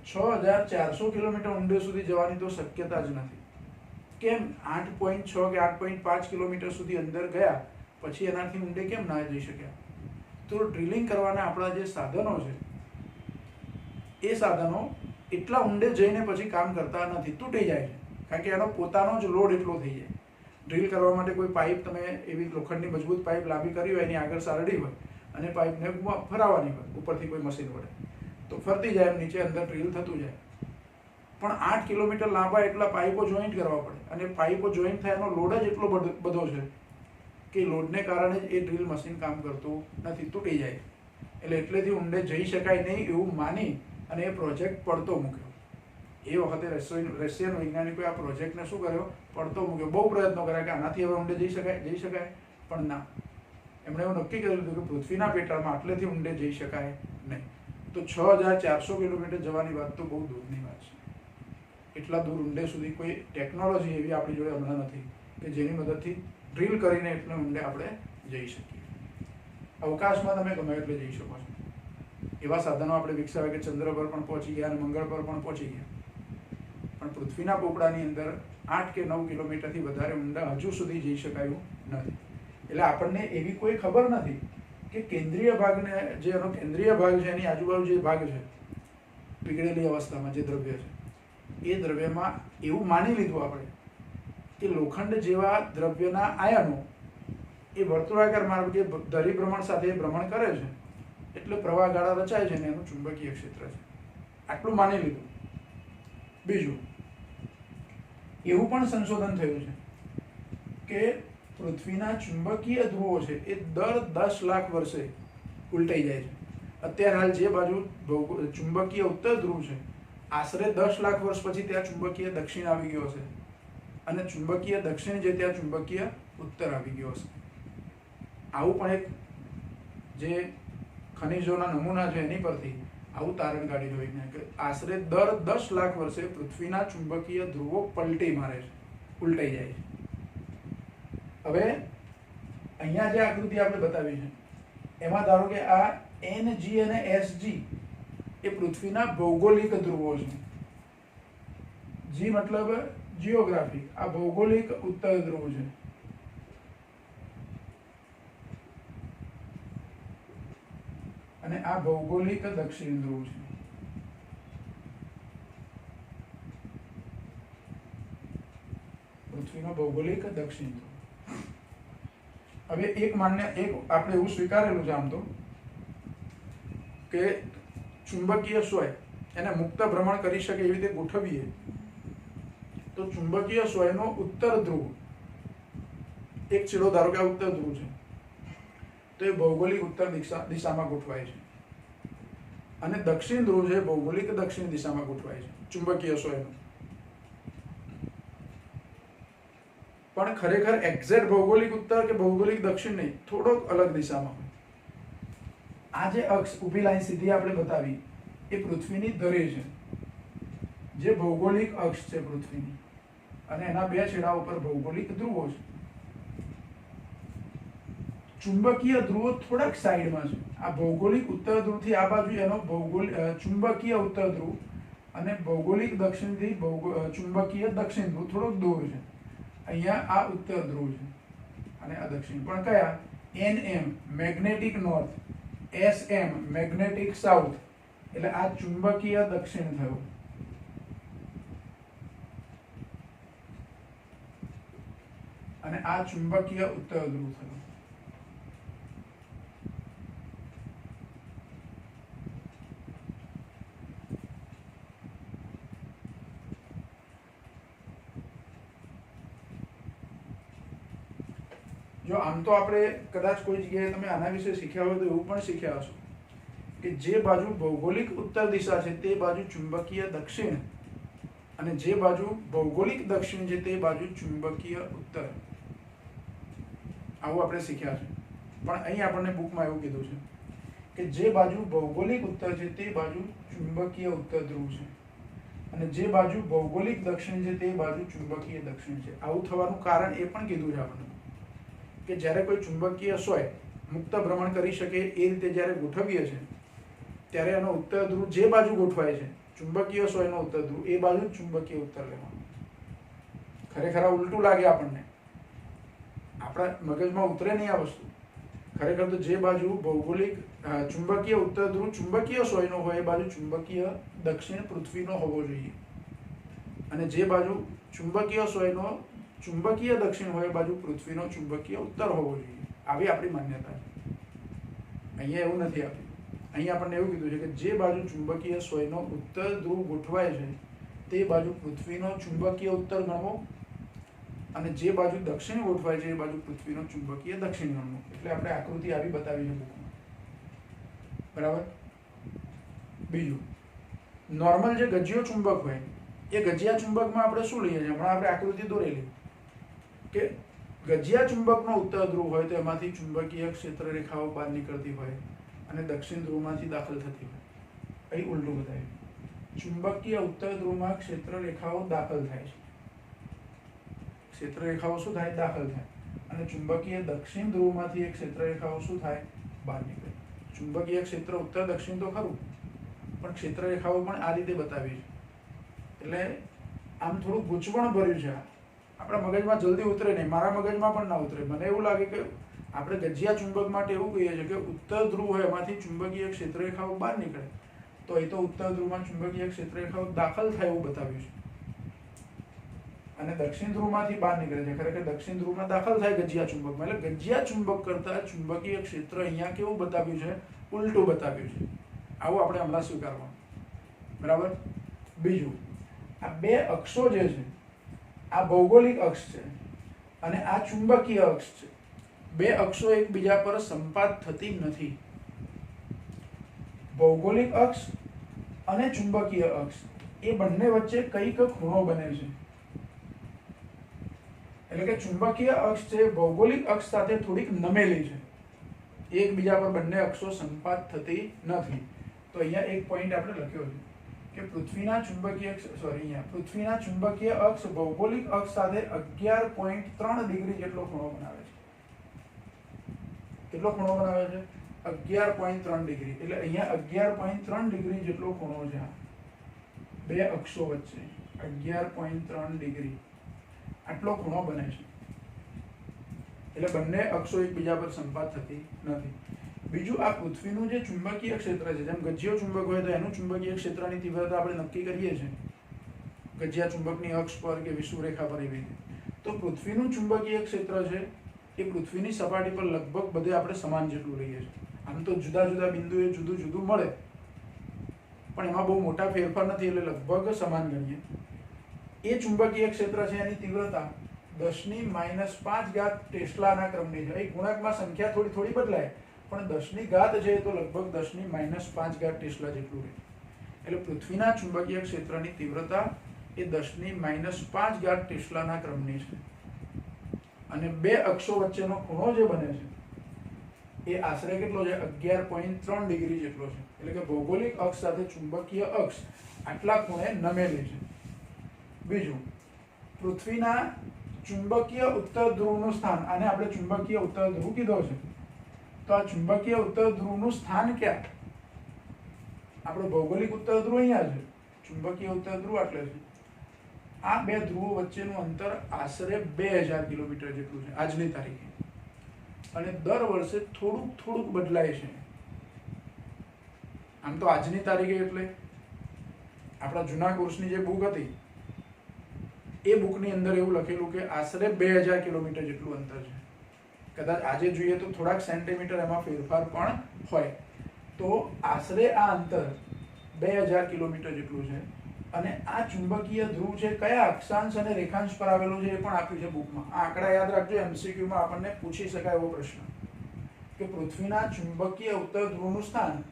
6400 કિલોમીટર ઊંડે સુધી જવાની તો શક્યતા જ નથી. કેમ 8.6 કે 8.5 કિલોમીટર સુધી અંદર ગયા પછી એનાથી ઊંડે કેમ ના જઈ શક્યા? તો ડ્રિલિંગ કરવાના આપણા જે સાધનો છે એ સાધનો એટલા ઊંડે જઈને પછી કામ કરતા નથી, તૂટી જાય છે. કારણ કે એનો પોતાનો જ લોડ એટલો થઈ જાય. ડ્રિલ કરવા માટે કોઈ પાઇપ તમે એવી લોખંડની મજબૂત પાઇપ લાંબી કરી હોય, એની આગળ સારડી હોય અને પાઇપને ફરાવવાની હોય ઉપરથી કોઈ મશીન વડે, તો ફરતી જાય, એમ નીચે અંદર ડ્રિલ થતું જાય. પણ 8 કિલોમીટર લાંબા એટલા પાઇપો જોઈન્ટ કરવા પડે, અને પાઇપો જોઈન્ટ થાય એનો લોડ જ એટલો બધો છે કે લોડને કારણે જ એ ડ્રિલ મશીન કામ કરતું નથી, તૂટી જાય. એટલેથી ઊંડે જઈ શકાય નહીં એવું માની અને એ પ્રોજેક્ટ પડતો મૂક્યો. એ વખતે રશિયન વૈજ્ઞાનિકોએ આ પ્રોજેક્ટને શું કર્યો? પડતો મૂક્યો. બહુ પ્રયત્નો કર્યા કે આનાથી હવે ઊંડે જઈ શકાય, પણ ના. એમણે એવું નક્કી કરી લીધું કે પૃથ્વીના પેટાળમાં આટલેથી ઊંડે જઈ શકાય નહીં. તો 6400 કિલોમીટર જવાની વાત તો બહુ દૂરની વાત છે. એટલા દૂર ઊંડે સુધી કોઈ ટેકનોલોજી એવી આપણી જોડે હમણાં નથી કે જેની મદદથી ડ્રિલ કરીને એટલે ઊંડે આપણે જઈ શકીએ. અવકાશમાં તમે ગમે એટલે જઈ શકો છો. એવા સાધનો આપણે વિકસાવ્યા કે ચંદ્ર પર પણ પહોંચી ગયા અને મંગળ પર પણ પહોંચી ગયા. પણ પૃથ્વીના પોપડાની અંદર 8 કે 9 કિલોમીટરથી વધારે ઊંડા હજુ સુધી જઈ શકાયું નથી. એટલે આપણને એવી કોઈ ખબર નથી કે કેન્દ્રીય ભાગને, જે એનો કેન્દ્રીય ભાગ છે, એની આજુબાજુ જે ભાગ છે પીગળેલી અવસ્થામાં જે દ્રવ્ય છે, એ દ્રવ્યમાં એવું માની લીધું આપણે કે લોખંડ જેવા દ્રવ્યના આયનો એ વર્તુળાકાર માર્ગે ધરીભ્રમણ સાથે ભ્રમણ કરે છે, એટલે પ્રવાહગાળા રચાય છે ને એનું ચુંબકીય ક્ષેત્ર છે. આટલું માની લીધું. બીજું એવું પણ સંશોધન થયું છે કે પૃથ્વીના ચુંબકીય ધ્રુવો છે એ દર 10 લાખ વર્ષે ઉલટાઈ જાય છે. અત્યારે હાલ જે બાજુ ચુંબકીય ઉત્તર ધ્રુવ છે, આશરે 10 લાખ વર્ષ પછી ત્યાં ચુંબકીય દક્ષિણ આવી ગયો હશે, અને ચુંબકીય દક્ષિણ જે ત્યાં ચુંબકીય ઉત્તર આવી ગયો હશે. આવું પણ એક જે ખનિજોના નમૂના છે એની પરથી આવું તારણ કાઢી જોઈને કે આશરે દર 10 લાખ વર્ષે પૃથ્વીના ચુંબકીય ધ્રુવો પલટી મારે છે, ઉલટાઈ જાય છે. હવે અહીંયા જે આકૃતિ આપણે બતાવી છે એમાં ધારો કે આ NG અને SG એ પૃથ્વીના ભૌગોલિક ધ્રુવો છે. G મતલબ જીઓગ્રાફિક, આ ભૌગોલિક ઉત્તર ધ્રુવ છે. અને આ ભૌગોલિક દક્ષિણ ધ્રુવ છે. પૃથ્વીનો ભૌગોલિક દક્ષિણ ધ્રુવ. હવે એક આપણે એવું સ્વીકારેલું છે આમ તો કે ચુંબકીય સોય એને મુક્ત ભ્રમણ કરી શકે એવી રીતે ગોઠવીએ તો ચુંબકીય સોયનો ઉત્તર ધ્રુવ, એક છેડો ધારો કે આ ઉત્તર ધ્રુવ છે, તો એ ભૌગોલિક ઉત્તર દિશામાં ગોઠવાય છે, અને દક્ષિણ ધ્રુવ છે ભૌગોલિક દક્ષિણ દિશામાં ગોઠવાય છે ચુંબકીય સોયનો. પણ ખરેખર એક્ઝેક્ટ ભૌગોલિક ઉત્તર કે ભૌગોલિક દક્ષિણ નહીં, થોડોક અલગ દિશામાં હોય. આ જે અક્ષ ઊભી લાઈન સીધી આપણે બતાવી એ પૃથ્વીની ધરી છે, જે ભૌગોલિક અક્ષ છે પૃથ્વીની, અને એના બે છેડા ઉપર ભૌગોલિક ધ્રુવો છે. ચુંબકીય ધ્રુવો થોડાક સાઈડમાં છે. આ ભૌગોલિક ઉત્તર ધ્રુવથી આ બાજુ એનો ચુંબકીય ઉત્તર ધ્રુવ, અને ભૌગોલિક દક્ષિણથી ચુંબકીય દક્ષિણ ધ્રુવ થોડોક દૂર છે. અહીંયા આ ઉત્તર ધ્રુવ છે અને આ દક્ષિણ. પણ કયા? NM magnetic north, SM magnetic south, એટલે આ ચુંબકીય દક્ષિણ થયો. અને આ ચુંબકીય ઉત્તર ધ્રુવ થયો. જો આમ તો આપણે કદાચ કોઈ જગ્યાએ તમે આના વિશે શીખ્યા હોય તો એવું પણ શીખ્યા હશો કે જે બાજુ ભૌગોલિક ઉત્તર દિશા છે તે બાજુ ચુંબકીય દક્ષિણ, અને જે બાજુ ભૌગોલિક દક્ષિણ છે તે બાજુ ચુંબકીય ઉત્તર. આવું આપણે શીખ્યા છે. પણ અહીં આપણને બુકમાં એવું કીધું છે કે જે બાજુ ભૌગોલિક ઉત્તર છે તે બાજુ ચુંબકીય ઉત્તર ધ્રુવ છે, અને જે બાજુ ભૌગોલિક દક્ષિણ છે તે બાજુ ચુંબકીય દક્ષિણ છે. આવું થવાનું કારણ એ પણ કીધું છે આપણને કે જ્યારે કોઈ ચુંબકીય સોય મુક્ત ભ્રમણ કરી શકે એ રીતે જ્યારે ગોઠવીએ છીએ ત્યારે એનો ઉત્તર ધ્રુવ જે બાજુ ગોઠવાય છે, ચુંબકીય સોયનો ઉત્તર ધ્રુવ, એ બાજુ ચુંબકીય ઉત્તર લેવાનો. ખરેખર ઉલટું લાગે આપણને, આપણા મગજમાં ઉતરે નહીં આ વસ્તુ. ખરેખર તો જે બાજુ ભૌગોલિક ચુંબકીય ઉત્તર ધ્રુવ ચુંબકીય સોયનો હોય એ બાજુ ચુંબકીય દક્ષિણ પૃથ્વીનો હોવો જોઈએ, અને જે બાજુ ચુંબકીય સોયનો ચુંબકીય દક્ષિણ હોય એ બાજુ પૃથ્વીનો ચુંબકીય ઉત્તર હોવો જોઈએ. આવી આપણી માન્યતા છે. અહીંયા એવું નથી આપ્યું. અહીંયા આપણને એવું કીધું છે કે જે બાજુ ચુંબકીય સોયનો ઉત્તર ધ્રુવ ગોઠવાય છે તે બાજુ પૃથ્વીનો ચુંબકીય ઉત્તર ગણવો, અને જે બાજુ દક્ષિણ ગોઠવાય છે એ બાજુ પૃથ્વીનો ચુંબકીય દક્ષિણ ગણવો. એટલે આપણે આકૃતિ આવી બતાવી છે બુકમાં. બરાબર. બીજું, નોર્મલ જે ગજિયો ચુંબક હોય એ ગજિયા ચુંબકમાં આપણે શું લઈએ છીએ? હમણાં આપણે આકૃતિ દોરેલી કે ગજિયા ચુંબકનો ઉત્તર ધ્રુવ હોય તો એમાંથી ચુંબકીય ક્ષેત્ર રેખાઓ બહાર નીકળતી હોય અને દક્ષિણ ધ્રુવમાંથી દાખલ થતી હોય. અહીં ઉલટું બતાવ્યું. ચુંબકીય ઉત્તર ધ્રુવમાં ક્ષેત્ર રેખાઓ દાખલ થાય છે. ક્ષેત્ર રેખાઓ શું થાય? દાખલ થાય. અને ચુંબકીય દક્ષિણ ધ્રુવમાંથી એ ક્ષેત્ર રેખાઓ શું થાય? બહાર નીકળે. ચુંબકીય ક્ષેત્ર ઉત્તર દક્ષિણ તો ખરું, પણ ક્ષેત્ર રેખાઓ પણ આ રીતે બતાવી છે. એટલે આમ થોડું ગૂંચવણ ભર્યું છે. આપણા મગજમાં જલ્દી ઉતરે નહીં, મારા મગજમાં પણ ના ઉતરે. મને એવું લાગે કે આપણે ગજિયા ચુંબક માટે એવું કહીએ છીએ કે ઉત્તર ધ્રુવ હોય એમાંથી ચુંબકીય ક્ષેત્ર રેખાઓ બહાર નીકળે, તો એ તો ઉત્તર ધ્રુવમાં ચુંબકીય ક્ષેત્ર રેખાઓ દાખલ થાય એવું બતાવ્યું છે, અને દક્ષિણ ધ્રુવમાંથી બહાર નીકળે છે. ખરેખર દક્ષિણ ધ્રુવમાં દાખલ થાય ગજિયા ચુંબકમાં. એટલે ગજિયા ચુંબક કરતા ચુંબકીય ક્ષેત્ર અહીંયા કેવું બતાવ્યું છે? ઉલટું બતાવ્યું છે. આવું આપણે હમણાં સ્વીકારવાનું. બરાબર. બીજું, આ બે અક્ષો જે છે, આ ભૌગોલિક અક્ષ છે અને આ ચુંબકીય અક્ષ છે. બે અક્ષો એકબીજા પર સંપાત થતી નથી. ભૌગોલિક અક્ષ અને ચુંબકીય અક્ષ એ બંને વચ્ચે કંઈક ખૂણો બને છે. એટલે કે ચુંબકીય અક્ષ છે ભૌગોલિક અક્ષ સાથે થોડીક નમેલી છે. એકબીજા પર બંને અક્ષો સંપાત થતી નથી. તો અહીંયા એક પોઈન્ટ આપણે લખ્યો છે કે પૃથ્વીના ચુંબકીય અક્ષ ભૌગોલિક અક્ષ સાથે 11.3 ડિગ્રી જેટલો ખૂણો બનાવે છે. કેટલો ખૂણો બનાવે છે? 11.3 ડિગ્રી. એટલે અહીંયા 11.3 ડિગ્રી જેટલો ખૂણો છે બે અક્ષો વચ્ચે. 11.3 ડિગ્રી આટલો ખૂણો બને છે. એટલે બંને અક્ષો એકબીજા પર સંપાત થતી નથી. બીજું, આ પૃથ્વીનું જે ચુંબકીય ક્ષેત્ર છે, જેમ ગજિયો ચુંબક હોય તો એનું ચુંબકીય ક્ષેત્રની તીવ્રતા આપણે નક્કી કરીએ છીએ ગજિયા ચુંબકની અક્ષ પર કે વિષુવરેખા પર, એવી રીતે. તો પૃથ્વીનું ચુંબકીય ક્ષેત્ર છે એ પૃથ્વીની સપાટી પર લગભગ બધે આપણે સમાન જેટલું લઈએ છીએ. આમ તો જુદા જુદા બિંદુએ જુદું જુદું મળે, પણ એમાં બહુ મોટા ફેરફાર નથી, એટલે લગભગ સમાન ગણીએ. એ ચુંબકીય ક્ષેત્ર છે એની તીવ્રતા 10⁻5 ટેસ્લાના ક્રમની છે. એ ગુણકમાં સંખ્યા થોડી થોડી બદલાય, પણ 10 છે તો લગભગ 10⁻5 ટેસ્લા જેટલું રહે. એટલે પૃથ્વીના ચુંબકીય ક્ષેત્રની તીવ્રતા એ 10⁻5 ટેસ્લાના ક્રમની છે. અને બે અક્ષો વચ્ચેનો ખૂણો જે બને છે એ આશરે કેટલો છે 11.3 ડિગ્રી જેટલો છે. એટલે કે ભૌગોલિક અક્ષ સાથે ચુંબકીય અક્ષ આટલા ખૂણે નમેલી છે. બીજું, પૃથ્વીના ચુંબકીય ઉત્તર ધ્રુવનું સ્થાન, આને આપણે ચુંબકીય ઉત્તર ધ્રુવ કીધો છે. તો આ ચુંબકીય ઉત્તર ધ્રુવનું સ્થાન ક્યાં? આપણો ભૌગોલિક ઉત્તર ધ્રુવ અહીંયા છે, ચુંબકીય ઉત્તર ધ્રુવ એટલે છે. આ બે ધ્રુવો વચ્ચેનું અંતર આશરે 2000 કિલોમીટર જેટલું છે આજની તારીખે. અને દર વર્ષે થોડુંક બદલાય છે. આમ તો આજની તારીખે એટલે આપણા જૂના કોર્સની જે બુક હતી એ બુકની અંદર એવું લખેલું કે આશરે 2000 કિલોમીટર જેટલું અંતર છે. કદાચ આજે જોઈએ તો થોડાક સેન્ટીમીટર એમાં ફેરફાર પણ હોય. તો આશરે આ અંતર 2000 કિલોમીટર જેટલું છે. અને આ ચુંબકીય ધ્રુવ છે કયા અક્ષાંશ અને રેખાંશ પર આવેલું છે એ પણ આપ્યું છે બુકમાં. આ આંકડા યાદ રાખજો, MCQ માં આપણને પૂછી શકાય એવો પ્રશ્ન કે પૃથ્વીના ચુંબકીય ઉત્તર ધ્રુવનું સ્થાન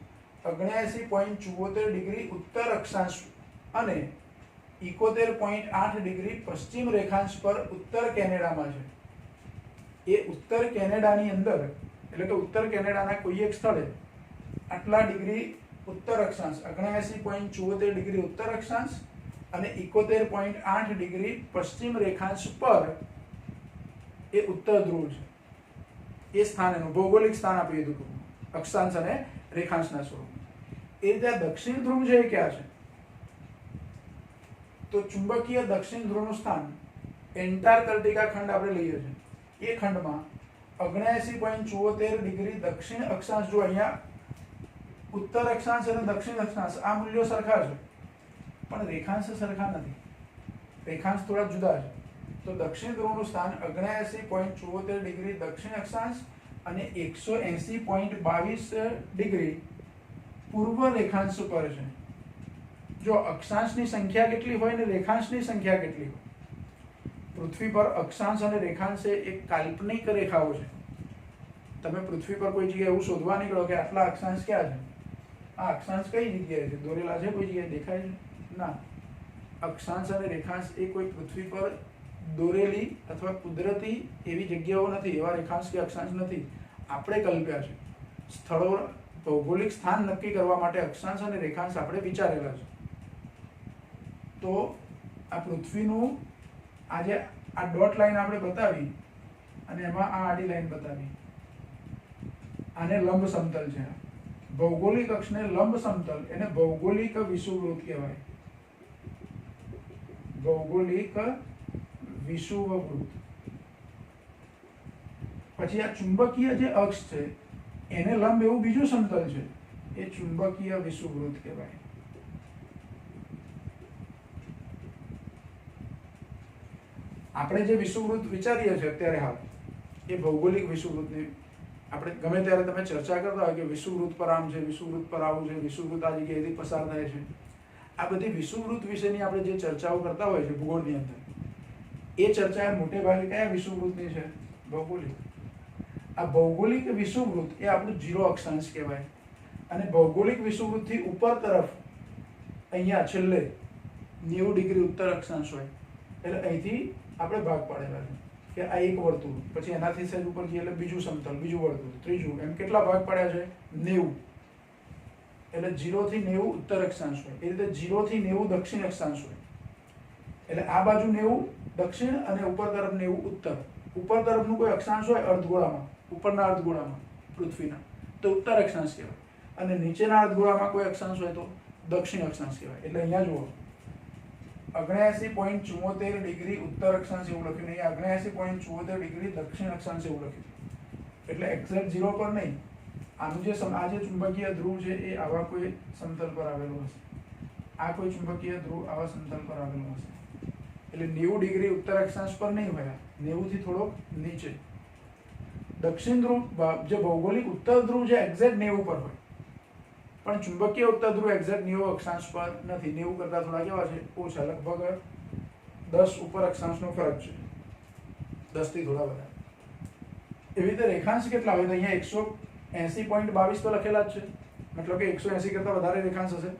79.74 ડિગ્રી ઉત્તર અક્ષાંશ અને 71.8 ડિગ્રી પશ્ચિમ રેખાંશ પર ઉત્તર કેનેડામાં છે. એ ઉત્તર કેનેડાની અંદર, એટલે કે ઉત્તર કેનેડાના કોઈ એક સ્થળે આટલા ડિગ્રી ઉત્તર અક્ષાંશ 79.74 ડિગ્રી ઉત્તર અક્ષાંશ અને 71.8 ડિગ્રી પશ્ચિમ રેખાંશ પર એ ઉત્તર ધ્રુવ છે. એ સ્થાન એનું ભૌગોલિક સ્થાન આપી દીધું અક્ષાંશ અને રેખાંશના સ્વરૂપમાં. એ રીતે દક્ષિણ ધ્રુવ છે એ ક્યાં છે? તો ચુંબકીય દક્ષિણ ધ્રુવનું સ્થાન એન્ટાર્કટિકા ખંડ આપણે લઈએ છીએ. એ ખંડમાં 79.74 ડિગ્રી દક્ષિણ અક્ષાંશ, જો અહીંયા ઉત્તર અક્ષાંશ અને દક્ષિણ અક્ષાંશ આ મૂલ્યો સરખા છે, પણ રેખાંશ સરખા નથી. રેખાંશ થોડા જુદા છે. તો દક્ષિણ ધ્રુવનું સ્થાન 79.74 ડિગ્રી દક્ષિણ અક્ષાંશ અને 180.22 ડિગ્રી પૂર્વ રેખાંશ પર છે. જો અક્ષાંશની સંખ્યા કેટલી હોય ને રેખાંશની સંખ્યા કેટલી હોય, પૃથ્વી પર અક્ષાંશ અને રેખાંશ એક કાલ્પનિક રેખાઓ છે. તમે પૃથ્વી પર કોઈ જગ્યાએ એવું શોધવા નીકળો કે આટલા અક્ષાંશ ક્યાં છે, આ અક્ષાંશ કઈ જગ્યાએ છે, દોરેલા છે કોઈ જગ્યાએ, દેખાય છે? ના. અક્ષાંશ અને રેખાંશ એ કોઈ પૃથ્વી પર દોરેલી અથવા કુદરતી એવી જગ્યાઓ નથી, એવા રેખાંશ કે અક્ષાંશ નથી, આપણે કલ્પ્યા છે. સ્થળો, ભૌગોલિક સ્થાન નક્કી કરવા માટે અક્ષાંશ અને રેખાંશ આપણે વિચારેલા છે. તો આ પૃથ્વીનું આજે આ ડોટ લાઈન આપણે બતાવી અને એમાં આ આડી લાઈન બતાવી, આને લંબ સમતલ છે. ભૌગોલિક અક્ષને લંબ સમતલ, એને ભૌગોલિક વિષુવવૃત્ત કહેવાય. ભૌગોલિક વિષુવવૃત્ત. પછી આ ચુંબકીય જે અક્ષ છે એને લંબ એવું બીજું સમતલ છે, એ ચુંબકીય વિષુવવૃત્ત કહેવાય. આપણે જે વિષુવવૃત્ત વિચારીએ છીએ અત્યારે હાલ, એ ભૌગોલિક વિષુવવૃત્તની આપણે ગમે ત્યારે તમે ચર્ચા કરતા હોય કે વિષુવવૃત્ત પર આમ છે, વિષુવવૃત્ત પર આવું છે, વિષુવવૃત્ત આ જગ્યાએથી પસાર થાય છે. આ બધી વિષુવવૃત્ત વિશેની આપણે જે ચર્ચાઓ કરતા હોય છે ભૂગોળની અંદર, એ ચર્ચા મોટે ભાગે કયા વિષુવવૃત્તની છે? ભૌગોલિક. આ ભૌગોલિક વિષુવવૃત્ત એ આપણું 0 અક્ષાંશ કહેવાય. અને ભૌગોલિક વિષુવવૃત્તથી ઉપર તરફ અહીંયા છેલ્લે 90 ડિગ્રી ઉત્તર અક્ષાંશ હોય, એટલે અહીંથી આપણે ભાગ પાડેલા છે કે આ એક વર્તુળ, પછી એનાથી સહેજ ઉપર જઈએ એટલે બીજું સમતલ, બીજું વર્તુળ, ત્રીજું, એમ કેટલા ભાગ પાડ્યા છે? 90. એટલે 0 થી 90 ઉત્તર અક્ષાંશ હોય, એ રીતે 0 થી 90 દક્ષિણ અક્ષાંશ હોય. એટલે આ બાજુ 90 દક્ષિણ અને ઉપર તરફ 90 ઉત્તર. ઉપર તરફનું કોઈ અક્ષાંશ હોય અર્ધગોળામાં, ઉપરના અર્ધગોળામાં પૃથ્વીના, તો ઉત્તર અક્ષાંશ કહેવાય. અને નીચેના અર્ધગોળામાં કોઈ અક્ષાંશ હોય તો દક્ષિણ અક્ષાંશ કહેવાય. એટલે અહીંયા જુઓ 79.74 ડિગ્રી ઉત્તર અક્ષાંશ એવું લખ્યું, નહીં 79.74 ડિગ્રી દક્ષિણ અક્ષાંશ એવું લખ્યું. એટલે એક્ઝેક્ટ 0 પર નહીં, આનું જે આ જે ચુંબકીય ધ્રુવ છે એ આવા કોઈ સમતલ પર આવેલું હશે, આ કોઈ ચુંબકીય ધ્રુવ આવા સમતલ પર આવેલું હશે. એટલે 90 ડિગ્રી ઉત્તર અક્ષાંશ પર નહીં હોય, 90 થી થોડોક નીચે. દક્ષિણ ધ્રુવ જે ભૌગોલિક ઉત્તર ધ્રુવ છે એક્ઝેક્ટ 90 પર હોય, પણ ચુંબકીય ઉત્તર ધ્રુવ એક્ઝેક્ટ 90 અક્ષાંશ પર નથી. 90 કરતા થોડા કેવા છે? ઓછા, લગભગ 10 ઉપર અક્ષાંશનો ફરક છે, 10 થી થોડા વધારે. એવી રીતે રેખાંશ કેટલા હોય? તો અહીંયા 180.22 તો લખેલા જ છે, મતલબ કે 180 કરતા વધારે રેખાંશ હશે.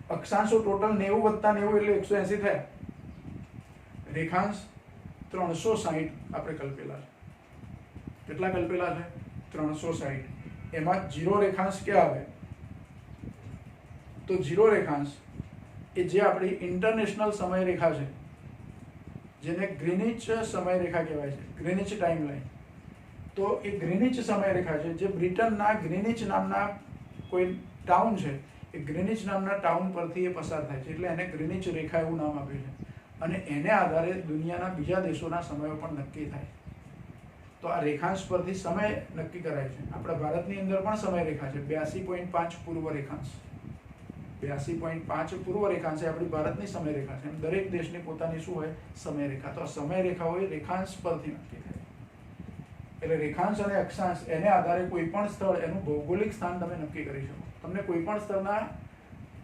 અક્ષાંશો ટોટલ 90 વત્તા 90 એટલે 180 થયા. રેખાંશ 360 આપણે કલ્પેલા છે. કેટલા કલ્પેલા છે? 360. એમાં 0 રેખાંશ ક્યાં આવે? તો 0 રેખાંશ એ જે આપણી ઇન્ટરનેશનલ સમયરેખા છે, જેને ગ્રીનિચ સમયરેખા કહેવાય છે, ગ્રીનિચ ટાઈમલાઈન. તો એ ગ્રીનિચ સમયરેખા છે જે બ્રિટનના ગ્રીનિચ નામના કોઈ ટાઉન છે, એ ગ્રીનિચ નામના ટાઉન પરથી એ પસાર થાય છે, એટલે એને ગ્રીનિચ રેખા એવું નામ આપ્યું છે. અને એને આધારે દુનિયાના બીજા દેશોના સમયો પણ નક્કી થાય. તો આ રેખાંશ પરથી સમય નક્કી કરાય છે. આપણા ભારતની અંદર પણ સમયરેખા છે 82.5 પૂર્વ રેખાંશ. 82.5 પૂર્વ રેખાંશ એ આપણી ભારતની સમયરેખા છે. એમ દરેક દેશની પોતાની શું હોય? સમયરેખા. તો આ સમયરેખા હોય રેખાંશ પરથી નક્કી થાય. એટલે રેખાંશ અને અક્ષાંશ એને આધારે કોઈ પણ સ્થળ એનું ભૌગોલિક સ્થાન તમે નક્કી કરી શકો. તમને કોઈ પણ સ્થળના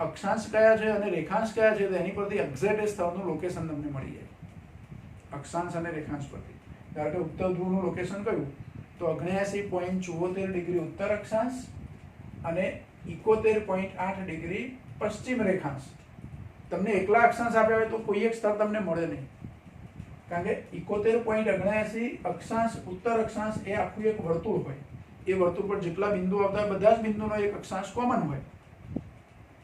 અક્ષાંશ કયા છે અને રેખાંશ કયા છે તો એની પરથી એક્ઝેક્ટ એ સ્થળનું લોકેશન તમને મળી જાય, અક્ષાંશ અને રેખાંશ પરથી. ધારો કે ઉત્તર ધ્રુવનું લોકેશન કયું? તો 79.74 ડિગ્રી ઉત્તર અક્ષાંશ અને 71.8 ડિગ્રી પશ્ચિમ રેખાંશ. તમને એકલા અક્ષાંશ આપ્યા હોય તો કોઈ એક સ્થળ તમને મળે નહીં, કારણ કે 71.79 અક્ષાંશ ઉત્તર અક્ષાંશ એ આખું એક વર્તુળ હોય. એ વર્તુળ પર જેટલા બિંદુ આવતા હોય બધા જ બિંદુનો એક અક્ષાંશ કોમન હોય.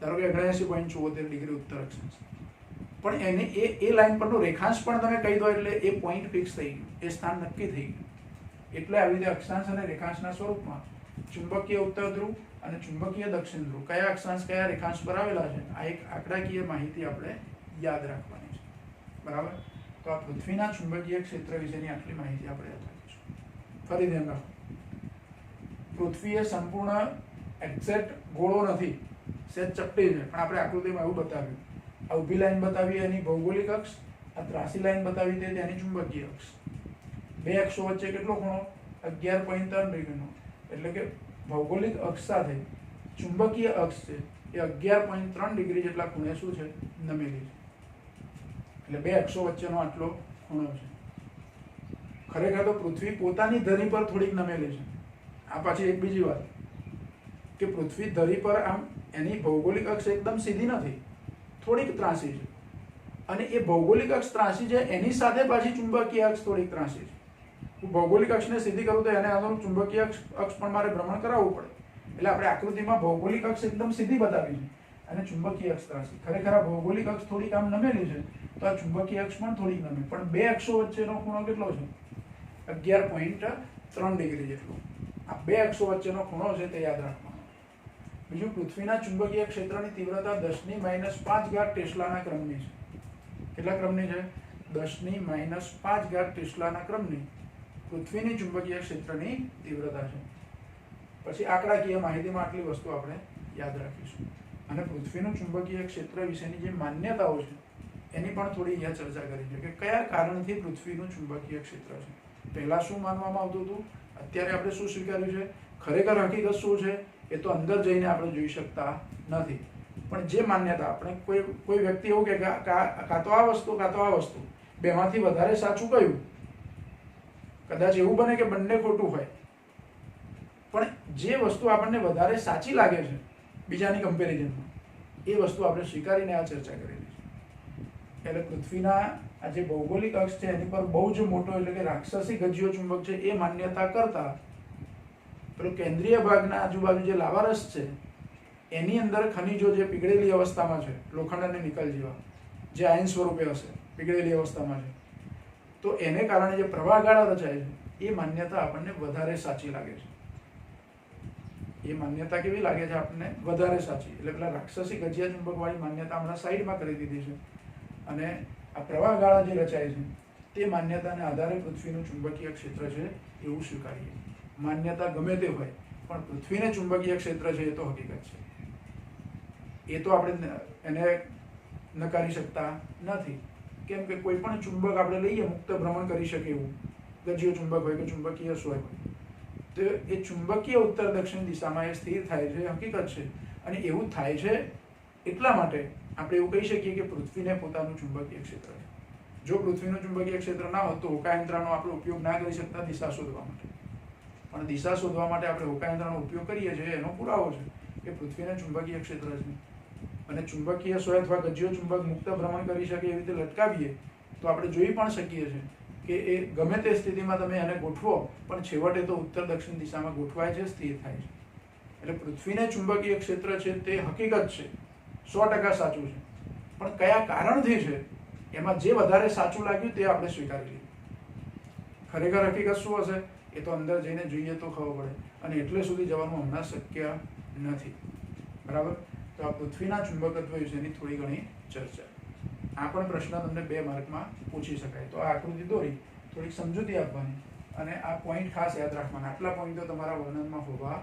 ધારો કે 79.74 ડિગ્રી ઉત્તર અક્ષાંશ, પણ એને એ લાઈન પરનો રેખાંશ પણ તમે કહી દો એટલે એ પોઈન્ટ ફિક્સ થઈ ગયું, એ સ્થાન નક્કી થઈ ગયું. એટલે આવી રીતે અક્ષાંશ અને રેખાંશના સ્વરૂપમાં ચુંબકીય ઉત્તર ધ્રુવ અને ચુંબકીય દક્ષિણ ધ્રુવ કયા અક્ષાંશ કયા રેખાંશ પર આવેલા છે, આ એક આંકડાકીય માહિતી આપણે યાદ રાખવાની છે. બરાબર? તો આ પૃથ્વીના ચુંબકીય ક્ષેત્ર વિશેની આટલી માહિતી આપણે યાદ રાખીશું. ફરી ધ્યાન રાખો, પૃથ્વી એ સંપૂર્ણ એક્ઝેક્ટ ગોળો નથી, સેજ ચપટી છે, પણ આપણે આકૃતિમાં એવું બતાવ્યું. આ ઊભી લાઈન બતાવી એની ભૌગોલિક અક્ષ, આ ત્રાસી લાઈન બતાવી તે તેની ચુંબકીય અક્ષ. બે અક્ષો વચ્ચે કેટલો ખૂણો? 11.3 ડિગ્રીનો. એટલે કે ભૌગોલિક અક્ષ સાથે ચુંબકીય અક્ષ છે એ 11.3 ડિગ્રી જેટલા ખૂણે શું છે? નમેલી છે. એટલે બે અક્ષો વચ્ચેનો આટલો ખૂણો છે. ખરેખર તો પૃથ્વી પોતાની ધરી પર થોડીક નમેલી છે. આ પાછી એક બીજી વાત કે પૃથ્વી ધરી પર આમ એની ભૌગોલિક અક્ષ એકદમ સીધી નથી, થોડીક ત્રાંસી છે. અને એ ભૌગોલિક અક્ષ ત્રાંસી છે એની સાથે પાછી ચુંબકીય અક્ષ થોડીક ત્રાંસી છે. હું ભૌગોલિક અક્ષને સીધી કરું તો એને અનુરૂપ ચુંબકીય અક્ષ પણ મારે ભ્રમણ કરાવવું પડે. એટલે આપણે આકૃતિમાં ભૌગોલિક અક્ષ એકદમ સીધી બતાવી છે અને ચુંબકીય અક્ષ ત્રાંસી. ખરેખર આ ભૌગોલિક અક્ષ થોડીક આમ નમેલી છે તો આ ચુંબકીય અક્ષ પણ થોડીક નમે, પણ બે અક્ષો વચ્ચેનો ખૂણો કેટલો છે? 11.3 ડિગ્રી જેટલો. આ બે અક્ષો વચ્ચેનો ખૂણો છે તે યાદ રાખવાનો. બીજું, પૃથ્વીના ચુંબકીય ક્ષેત્રની તીવ્રતા 10⁻5 ટેસ્લાના ક્રમની છે. કેટલા ક્રમની છે? 10⁻5 ટેસ્લાના ક્રમની પૃથ્વીની ચુંબકીય ક્ષેત્રની તીવ્રતા છે. પછી આંકડાકીય માહિતીમાં આટલી વસ્તુ આપણે યાદ રાખીશું. અને પૃથ્વીનું ચુંબકીય ક્ષેત્ર વિશેની જે માન્યતાઓ છે એની પણ થોડી અહીંયા ચર્ચા કરી છે કે કયા કારણથી પૃથ્વીનું ચુંબકીય ક્ષેત્ર છે. પહેલા શું માનવામાં આવતું હતું, અત્યારે આપણે શું સ્વીકાર્યું છે, ખરેખર હકીકત શું છે એ તો અંદર જઈને આપણે જોઈ શકતા નથી. પણ જે માન્યતા આપણે કોઈ વ્યક્તિ એવું કે કાં તો આ વસ્તુ કાં તો આ વસ્તુ, બેમાંથી વધારે સાચું કયું? કદાચ એવું બને કે બંને ખોટું હોય, પણ જે વસ્તુ આપણને વધારે સાચી લાગે છે બીજાની કમ્પેરિઝનમાં એ વસ્તુ આપણે સ્વીકારીને આ ચર્ચા કરેલી છે. એટલે પૃથ્વીના આ જે ભૌગોલિક અક્ષ છે એની પર બહુ જ મોટો એટલે કે રાક્ષસી ગજિયો ચુંબક છે એ માન્યતા કરતા પેલો કેન્દ્રીય ભાગના આજુબાજુ જે લાવારસ છે એની અંદર ખનિજો જે પીગળેલી અવસ્થામાં છે, લોખંડ અને નિકલ જેવા, જે આયન સ્વરૂપે હશે, પીગળેલી અવસ્થામાં છે, તો એને કારણે જે પ્રવાહગાળા રચાય છે એ માન્યતા આપણને વધારે સાચી લાગે છે. એ માન્યતા કેવી લાગે છે આપણને? વધારે સાચી. એટલે પેલા રાક્ષસી ગજિયા ચુંબક વાળી માન્યતા હમણાં સાઈડમાં કરી દીધી છે અને આ પ્રવાહગાળા જે રચાય છે તે માન્યતાને આધારે પૃથ્વીનું ચુંબકીય ક્ષેત્ર છે એવું સ્વીકારીએ. માન્યતા ગમે તે હોય પણ પૃથ્વીને ચુંબકીય ક્ષેત્ર છે એ તો હકીકત છે, એ તો આપણે એને નકારી શકતા નથી. કેમ કે કોઈ પણ ચુંબક આપણે લઈએ મુક્ત ભ્રમણ કરી શકે એવું, ગજિયો ચુંબક હોય કે ચુંબકીય હોય તો એ ચુંબકીય ઉત્તર દક્ષિણ દિશામાં એ સ્થિર થાય છે, હકીકત છે. અને એવું થાય છે એટલા માટે આપણે એવું કહી શકીએ કે પૃથ્વીને પોતાનું ચુંબકીય ક્ષેત્ર છે. જો પૃથ્વીનું ચુંબકીય ક્ષેત્ર ના હોત તો હોકાયંત્રનો આપણે ઉપયોગ ના કરી શકતા દિશા શોધવા માટે. પણ દિશા શોધવા માટે આપણે હોકાયંત્રનો ઉપયોગ કરીએ છીએ એનો પુરાવો છે કે પૃથ્વીને ચુંબકીય ક્ષેત્ર છે. અને ચુંબકીય સોય અથવા ગજિયો ચુંબક મુક્ત ભ્રમણ કરી શકે એવી રીતે લટકાવીએ તો આપણે જોઈ પણ શકીએ છીએ કે એ ગમે તે સ્થિતિમાં તમે એને ગોઠવો પણ છેવટે તો ઉત્તર દક્ષિણ દિશામાં ગોઠવાય છે, સ્થિર થાય છે. એટલે પૃથ્વીને ચુંબકીય ક્ષેત્ર છે તે હકીકત છે, 100% સાચું છે, પણ કયા કારણથી છે એમાં જે વધારે સાચું લાગ્યું તે આપણે સ્વીકારી લીધું. ખરેખર હકીકત શું હશે એ તો અંદર જઈને જોઈએ તો ખબર પડે, અને એટલે સુધી જવાનું હમણાં શક્ય નથી. બરાબર. તો આ પૃથ્વીના ચુંબકત્વ વિશેની થોડી ઘણી ચર્ચા. આ પણ પ્રશ્ન તમને 2 માર્કમાં પૂછી શકાય. તો આ આકૃતિ દોરી થોડીક સમજૂતી આપવાની અને આ પોઈન્ટ ખાસ યાદ રાખવાના. આટલા પોઈન્ટો તમારા વર્ણનમાં હોવા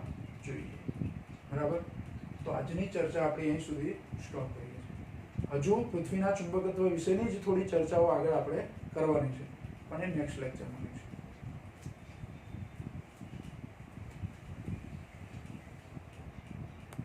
જોઈએ. બરાબર. તો આજની ચર્ચા આપણે અહીં સુધી સ્ટોપ કરીએ છીએ. હજુ પૃથ્વીના ચુંબકત્વ વિશેની જ થોડી ચર્ચાઓ આગળ આપણે કરવાની છે, પણ એ નેક્સ્ટ લેક્ચરમાં છે.